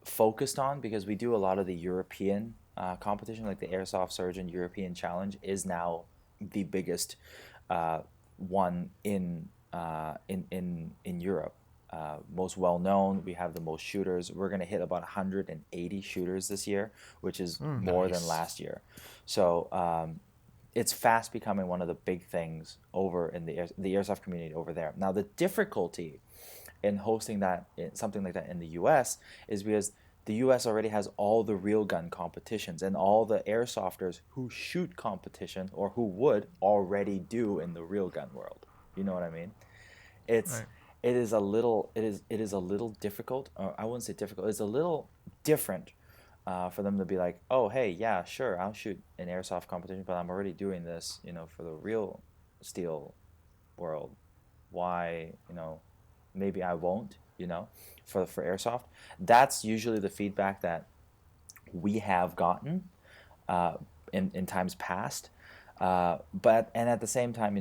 focused on, because we do a lot of the European competition, like the Airsoft Surgeon European Challenge is now the biggest one in Europe. Most well known. We have the most shooters. We're going to hit about 180 shooters this year, which is more than Nice. last year. So it's fast becoming one of the big things over in the airsoft community over there. Now, the difficulty in hosting something like that in the U.S. is because the US already has all the real gun competitions, and all the airsofters who shoot competition or who would already do in the real gun world. You know what I mean? It's Right. it is a little difficult, or I wouldn't say difficult. It's a little different for them to be like, oh hey, yeah, sure, I'll shoot an airsoft competition, but I'm already doing this, for the real steel world. Why, maybe I won't, for airsoft. That's usually the feedback that we have gotten uh, in times past. But and at the same time,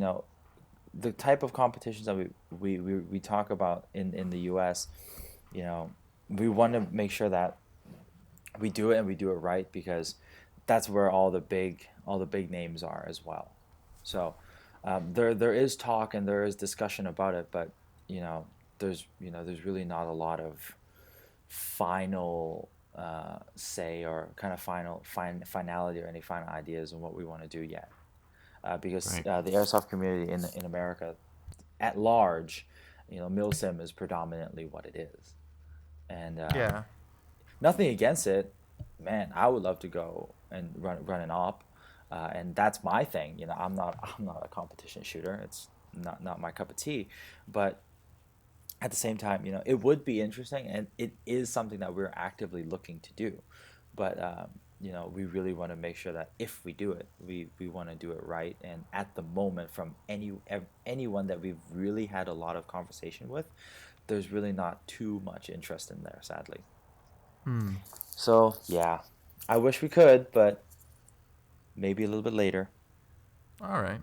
the type of competitions that we talk about in the US, you know, we want to make sure that we do it and we do it right, because that's where all the big names are as well. So there is talk and there is discussion about it, but there's really not a lot of final say, or kind of finality, or any final ideas on what we want to do yet, because Right. the airsoft community in America at large, milsim is predominantly what it is, and Yeah. nothing against it. Man, I would love to go and run an op, and that's my thing. I'm not a competition shooter. It's not my cup of tea, but at the same time, it would be interesting, and it is something that we're actively looking to do. But we really want to make sure that if we do it, we want to do it right. And at the moment, from anyone that we've really had a lot of conversation with, there's really not too much interest in there, sadly. Hmm. So yeah, I wish we could, but maybe a little bit later. All right.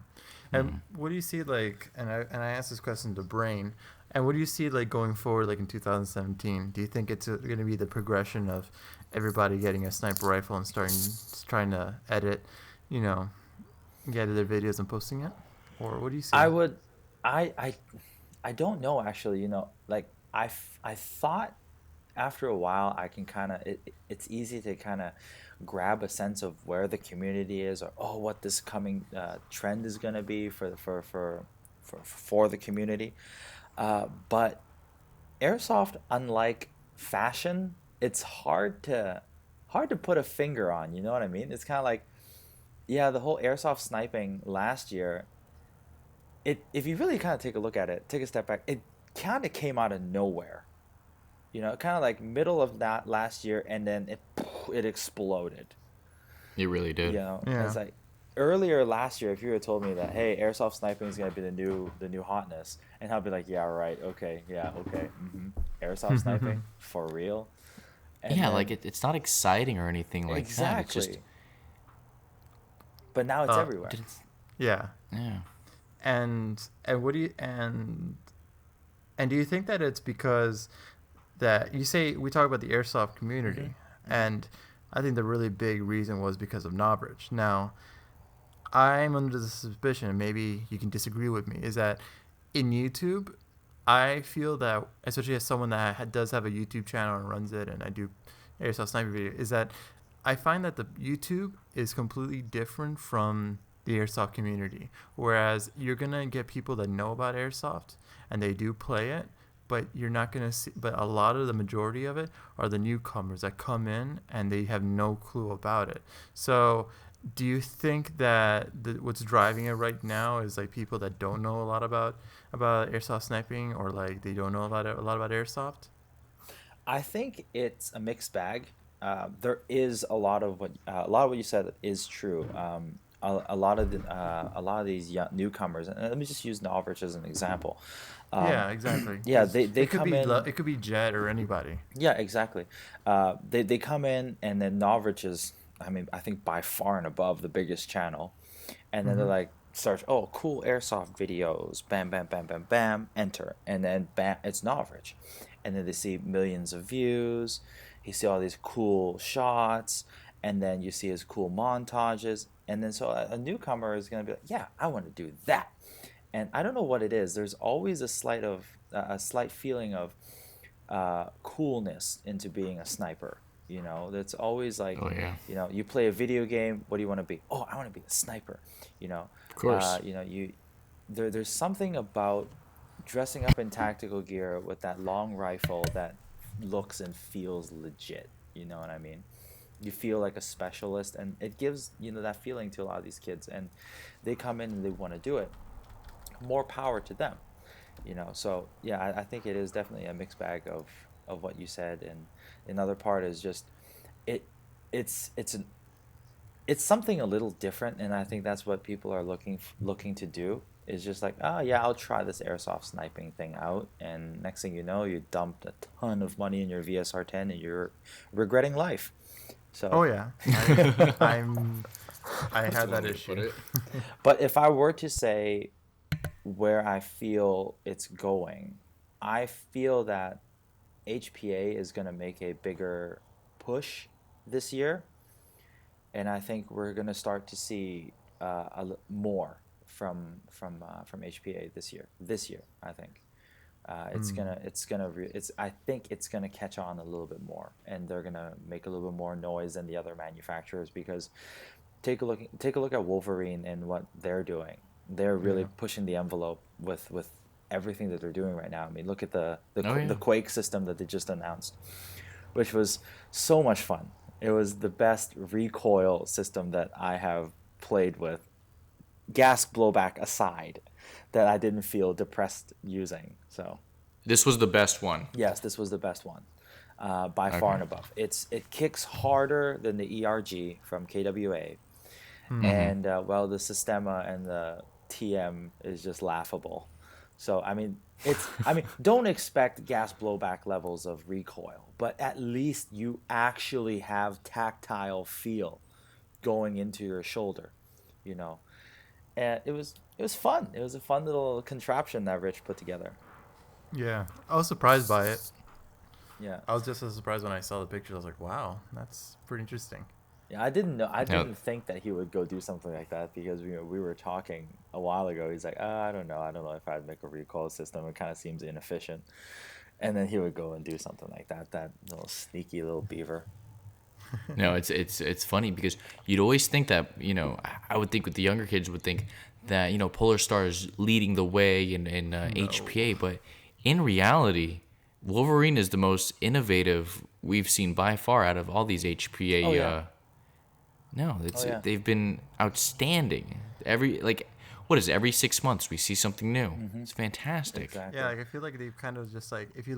And what do you see like? And I asked this question to Brain. And what do you see like going forward, like in 2017? Do you think it's going to be the progression of everybody getting a sniper rifle and starting trying to edit, you know, get their videos and posting it, or what do you see? I would, I, I, I don't know actually. Like I thought after a while I can kind of it's easy to kind of grab a sense of where the community is, or what this coming trend is going to be for the community. But airsoft, unlike fashion, it's hard to put a finger on. You know what I mean? It's kind of like, yeah, the whole airsoft sniping last year. It If you really kind of take a look at it, take a step back, it kind of came out of nowhere. Kind of like middle of that last year, and then it exploded. You really did. It's Yeah. like earlier last year, if you had told me that, hey, airsoft sniping is gonna be the new hotness, and I'll be like, yeah, right, okay, yeah, okay, airsoft sniping for real, and Yeah, like then it's not exciting or anything like that. It's just exactly, but now it's everywhere. did it, Yeah. yeah. And what do you and do you think that it's because that you say we talk about the airsoft hmm community, hmm and I think the really big reason was because of Knowledge. Now, I'm under the suspicion, and maybe you can disagree with me, is that in YouTube, I feel that, especially as someone that does have a YouTube channel and runs it, and I do airsoft sniper video, is that I find that the YouTube is completely different from the airsoft community. Whereas you're gonna get people that know about airsoft and they do play it, but you're not gonna see. But a lot of the majority of it are the newcomers that come in and they have no clue about it. So do you think that what's driving it right now is like people that don't know a lot about airsoft sniping, or like they don't know about a lot about airsoft? I think it's a mixed bag. There is a lot of what you said is true. A lot of these young newcomers, and let me just use Novic as an example. Um, Yeah, exactly. yeah, Because they come in. it could be Jet or anybody. Yeah, exactly. They come in, and then Novic is, I mean, I think by far and above the biggest channel, and then they're Mm-hmm. like search, oh, cool airsoft videos, bam, bam, bam, bam, bam, enter, and then bam, it's Novic, and then they see millions of views. You see all these cool shots, and then you see his cool montages, and then so a newcomer is gonna be like, yeah, I want to do that, and I don't know what it is. There's always a slight feeling of coolness into being a sniper. That's always like, Oh yeah. you play a video game. What do you want to be? Oh, I want to be a sniper. You know, Of course. there's something about dressing up in tactical gear with that long rifle that looks and feels legit. You know what I mean? You feel like a specialist, and it gives, that feeling to a lot of these kids, and they come in and they want to do it. More power to them. So yeah, I think it is definitely a mixed bag of what you said, and another part is just it it's something a little different, and I think that's what people are looking to do, is just like, oh yeah, I'll try this airsoft sniping thing out, and next thing you know, you dumped a ton of money in your VSR10 and you're regretting life. Oh So yeah, I That's had one that way to put issue. it. but if I were to say where I feel it's going, I feel that HPA is going to make a bigger push this year, and I think we're going to start to see more from HPA this year. This year, I think I think it's gonna catch on a little bit more, and they're gonna make a little bit more noise than the other manufacturers, because take a look at Wolverine and what they're doing. They're really Yeah. pushing the envelope with everything that they're doing right now. I mean, look at Oh the yeah. Quake system that they just announced, which was so much fun. It was the best recoil system that I have played with, gas blowback aside, that I didn't feel depressed using. So This was the best one. yes, this was the best one, by far and Okay. above. It kicks harder than the ERG from KWA, Hmm. and well, the Sistema and the TM is just laughable. So I mean, don't expect gas blowback levels of recoil, but at least you actually have tactile feel going into your shoulder, you know. And it was fun. It was a fun little contraption that Rich put together. Yeah, I was surprised by it. Yeah. I was just as surprised when I saw the pictures. I was like, wow, that's pretty interesting. Yeah, I didn't know. I Now, didn't think that he would go do something like that, because we were talking a while ago. He's like, I don't know. I don't know if I'd make a recoil system. It kind of seems inefficient. And then he would go and do something like that. That little sneaky little beaver. no, it's funny because you'd always think that I would think with the younger kids would think that Polar Star is leading the way in No. HPA, but in reality, Wolverine is the most innovative we've seen by far out of all these Oh HPA. yeah. No, Oh yeah. they've been outstanding. What is it, every 6 months we see something new. Mm-hmm. It's fantastic. Yeah, Exactly. like I feel like they've kind of just like, if you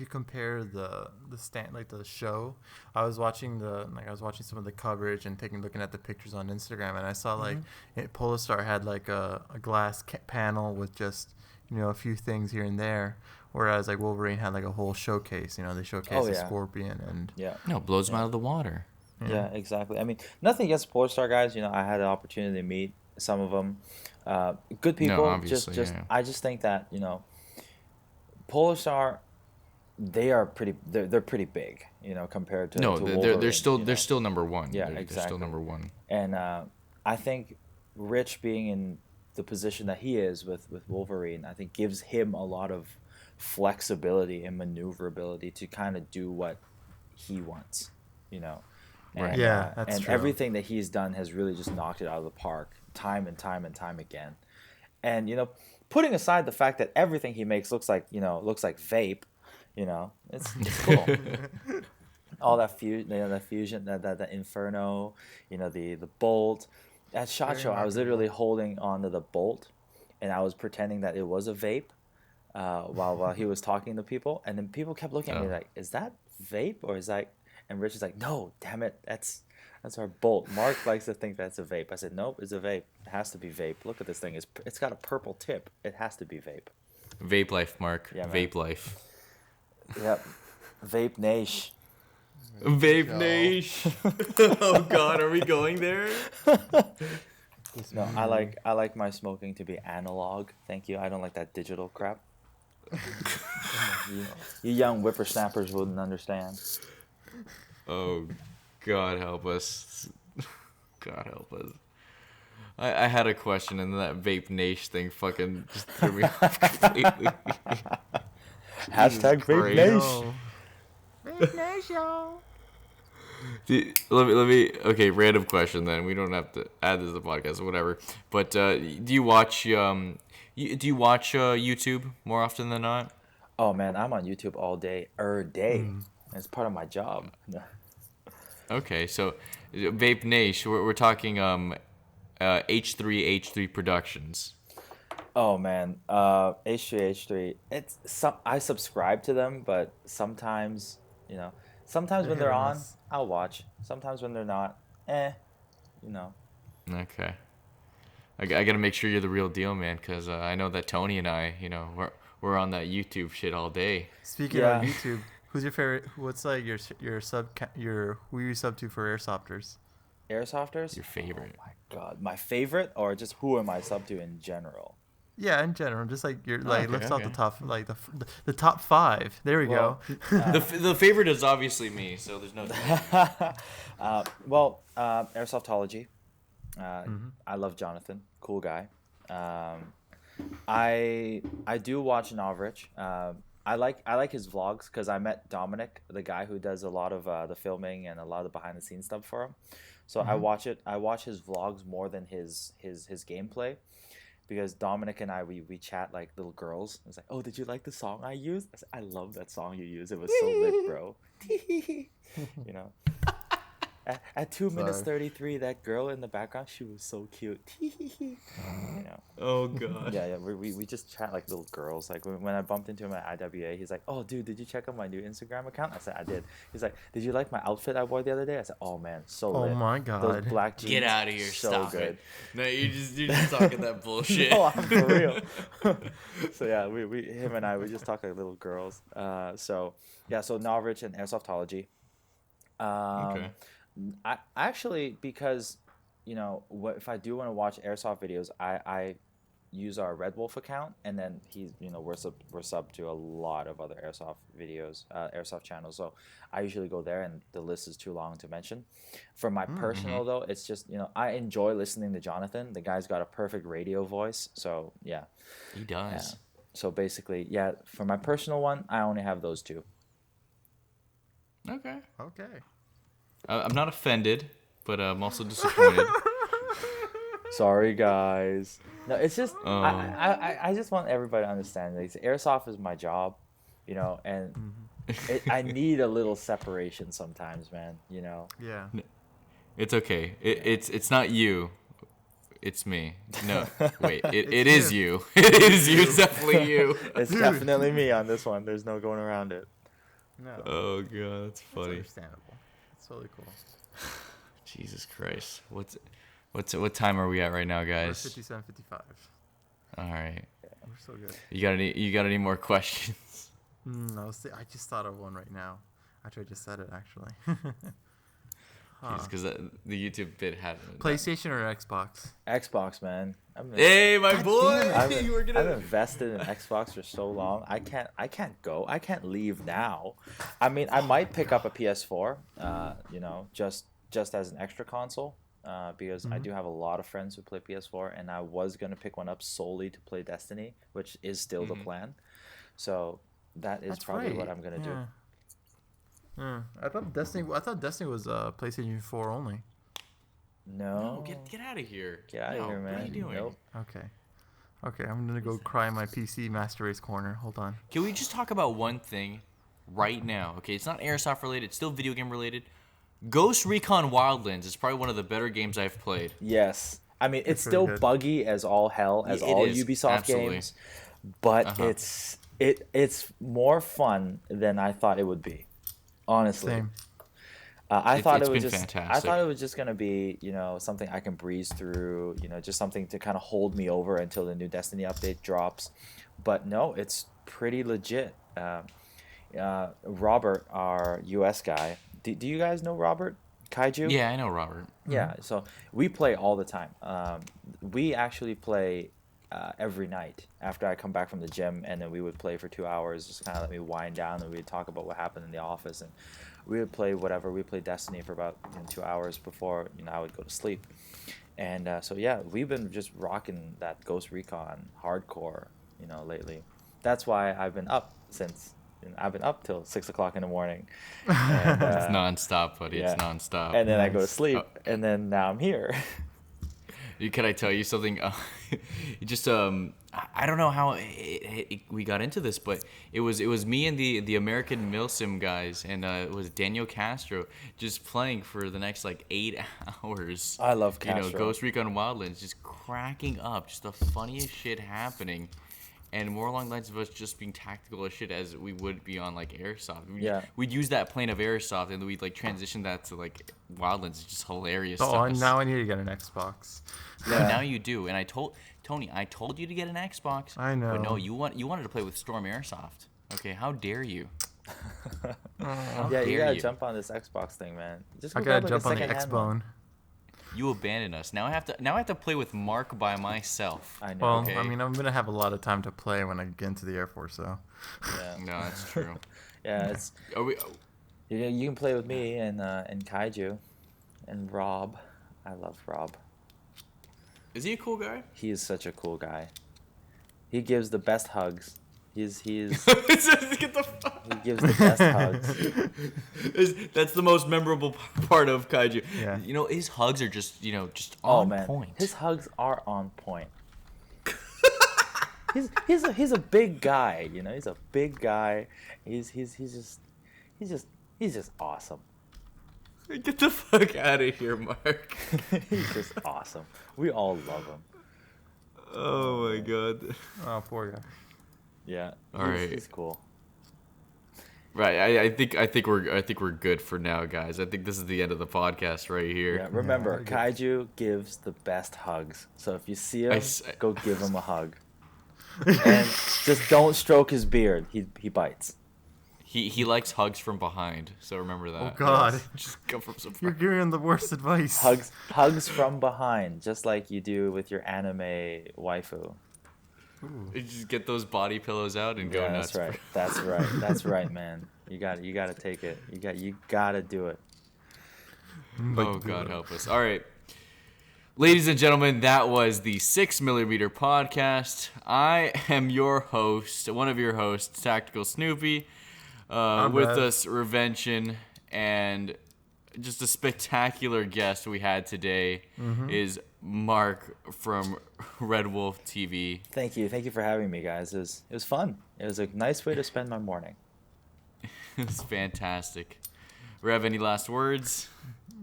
compare the stand, like the show, I was watching some of the coverage and looking at the pictures on Instagram, and I saw like Mm-hmm. Polestar had like a glass panel with just a few things here and there, whereas like Wolverine had like a whole showcase. They Oh showcased the yeah. Scorpion and Yeah. No, it blows them Yeah. out of the water. Yeah, exactly. I mean, nothing against Polestar guys. I had the opportunity to meet some of them. Good No, people. obviously, yeah. I just think that Polestar, they're pretty big. Compared to No, they're Wolverine. still they're still number one. Yeah, They're still exactly. number one. And I think Rich being in the position that he is with Wolverine, I think gives him a lot of flexibility and maneuverability to kind of do what he wants. You know. Right. And yeah, that's and true. everything that he's done has really just knocked it out of the park, time and time and time again. And putting aside the fact that everything he makes looks like vape, it's cool. All that fusion, that inferno, the bolt. At SHOT Very Show, I was marketable. literally holding onto the bolt, and I was pretending that it was a vape, while he was talking to people, and then people kept looking at me Oh. like, "Is that vape or is that?" And Rich is like, "No, damn it, that's our bolt." Mark likes to think that's a vape. I said, "Nope, it's a vape. It has to be vape. Look at this thing. It's got a purple tip. It has to be vape." Vape life, Mark. Yeah, man. Vape life. Yep, vape nation. Vape Joe. Nation. Oh God, are we going there? No, I like my smoking to be analog. Thank you. I don't like that digital crap. You young whippersnappers wouldn't understand. Oh, God help us. God help us. I had a question, and then that Vape Nation thing fucking just threw me off completely. Hashtag vape Christ. nation. Let me. Okay, random question. Then we don't have to add this to the podcast or whatever. But do you watch YouTube more often than not? Oh man, I'm on YouTube all day, day. It's part of my job. Okay, so Vape Nash, we're talking H3 Productions. Oh man, H3. I subscribe to them, but sometimes, sometimes They're when hit they're or on, miss. I'll watch. Sometimes when they're not, you know. Okay. I gotta make sure you're the real deal, man, because I know that Tony and I, we're on that YouTube shit all day. Speaking of Yeah. YouTube, who's your favorite? What's like your who you sub to for airsofters? Airsofters? Your favorite. Oh my god, my favorite, or just who am I sub to in general? Yeah, in general, just like your Oh, like okay, list out the okay. top like the top five. There we Well, go. The favorite is obviously me, so there's no. Airsoftology. I love Jonathan, cool guy. I do watch Novrich. I like his vlogs because I met Dominic, the guy who does a lot of the filming and a lot of the behind the scenes stuff for him. So I watch it. I watch his vlogs more than his gameplay, because Dominic and I we chat like little girls. It's like, oh, did you like the song I used? I said, I love that song you used. It was so lit, bro. you know. At 2 minutes Sorry. 33, that girl in the background, she was so cute. Oh god. Yeah, we just chat like little girls. Like when I bumped into him at IWA, he's like, "Oh, dude, did you check out my new Instagram account?" I said, "I did." He's like, "Did you like my outfit I wore the other day?" I said, "Oh man, so Oh lit. my Those God. black jeans, Get out of here! so Stop good." it. No, you're just talking that bullshit. No, I'm for real. So yeah, him and I, we just talk like little girls. So Novrich and Airsoftology. Okay. I actually, because if I do want to watch airsoft videos, I use our Redwolf account, and then we're sub to a lot of other airsoft videos, airsoft channels. So I usually go there, and the list is too long to mention. For my personal though, it's just I enjoy listening to Jonathan. The guy's got a perfect radio voice. So yeah. He does. So basically, yeah. For my personal one, I only have those two. Okay. Okay. I'm not offended, but I'm also disappointed. Sorry, guys. No, it's just Oh. I just want everybody to understand that airsoft is my job, and I need a little separation sometimes, man. Yeah. It's okay. It's not you. It's me. No, wait. It It's is him. you. It is you. It's definitely you. It's Dude. definitely me on this one. There's no going around it. No. Oh god, that's It's funny. understandable. It's totally cool. Jesus Christ. What time are we at right now, We're guys? 57, 55. All right. We're so good. You got any more questions? I just thought of one right now. After I just said it, actually. Because the YouTube bit had PlayStation or Xbox? Xbox, man. Hey, my boy. I've invested in Xbox for so long. I can't go. I can't leave now. I mean, I might pick up a PS4. Just as an extra console. Because I do have a lot of friends who play PS4, and I was gonna pick one up solely to play Destiny, which is still the plan. So that is That's probably what right. I'm gonna do. Yeah. I thought Destiny was PlayStation 4 only. No, Get out of here. get out of here, man. What are you doing? Nope. Okay, I'm gonna go cry in my PC Master Race corner. Hold on. Can we just talk about one thing right now? Okay, it's not airsoft related. It's still video game related. Ghost Recon Wildlands is probably one of the better games I've played. Yes, I mean it's pretty still good. buggy as all hell, as It all is, Ubisoft absolutely. games, but it's more fun than I thought it would be. Honestly, Same. I thought it's it was been just I fantastic. thought it was just gonna be something I can breeze through, just something to kind of hold me over until the new Destiny update drops. But no, it's pretty legit. Robert, our US guy, do you guys know Robert Kaiju? Yeah, I know, Robert. Yeah, so we play all the time. We actually play every night after I come back from the gym, and then we would play for 2 hours, just kind of let me wind down, and we'd talk about what happened in the office, and we would play whatever. We played Destiny for about 2 hours before I would go to sleep. And so yeah, we've been just rocking that Ghost Recon hardcore, lately. That's why I've been up till 6 o'clock in the morning. And, It's nonstop, buddy. yeah. It's nonstop. and then I go to Nice. sleep, and then now I'm here. Can I tell you something? Just I don't know how we got into this, but it was me and the American Milsim guys, and it was Daniel Castro just playing for the next like 8 hours. I love Castro. Ghost Recon Wildlands, just cracking up, just the funniest shit happening. And more along the lines of us just being tactical as shit as we would be on like Airsoft. We'd use that plane of Airsoft and we'd like transition that to like Wildlands. It's just hilarious. Oh, and now I need to get an Xbox. Yeah. Now you do. And I told Tony, I told you to get an Xbox. I know. But no, you wanted to play with Storm Airsoft. Okay, how dare you? Yeah, you gotta jump on this Xbox thing, man. Just I gotta jump on the X-Bone. You abandoned us. Now I have to play with Mark by myself. I know. Well, okay? I mean, I'm gonna have a lot of time to play when I get into the Air Force, so. Yeah. No, that's true. Yeah, it's. You can play with me and Kaiju, and Rob. I love Rob. Is he a cool guy? He is such a cool guy. He gives the best hugs. He's Get the fuck. He gives the best hugs. That's the most memorable part of Kaiju. Yeah. You know, his hugs are just on point. His hugs are on point. he's a big guy, you know. He's a big guy. He's just awesome. Get the fuck out of here, Mark. He's just awesome. We all love him. Oh my god. Oh, poor guy. Yeah. All right. He's cool. Right. I think we're good for now, guys. I think this is the end of the podcast right here. Yeah. Remember, Kaiju gives the best hugs. So if you see him, go give him a hug. And just don't stroke his beard. He bites. He likes hugs from behind, so remember that. Oh God! Yes. Just come from some. You're giving him the worst advice. Hugs from behind, just like you do with your anime waifu. You just get those body pillows out and go nuts. That's right, man. You got to take it. You got to do it. Oh God, help us! All right, ladies and gentlemen, that was the 6mm podcast. I am your host, one of your hosts, Tactical Snoopy. With us, Revention, and just a spectacular guest we had today is Mark from Redwolf TV. Thank you for having me, guys. It was fun. It was a nice way to spend my morning. It's fantastic. Rev, any last words?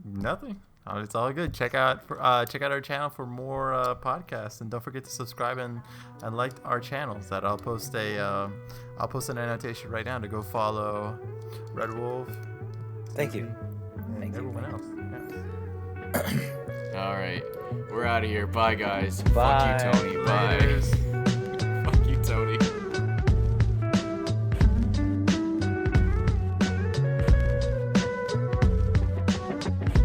Nothing. It's all good. Check out our channel for more podcasts, and don't forget to subscribe and like our channels. That I'll post an annotation right now to go follow Redwolf. Thank you. And everyone else. Yeah. All right, we're out of here. Bye, guys. Bye. Fuck you, Tony. Bye. Fuck you, Tony.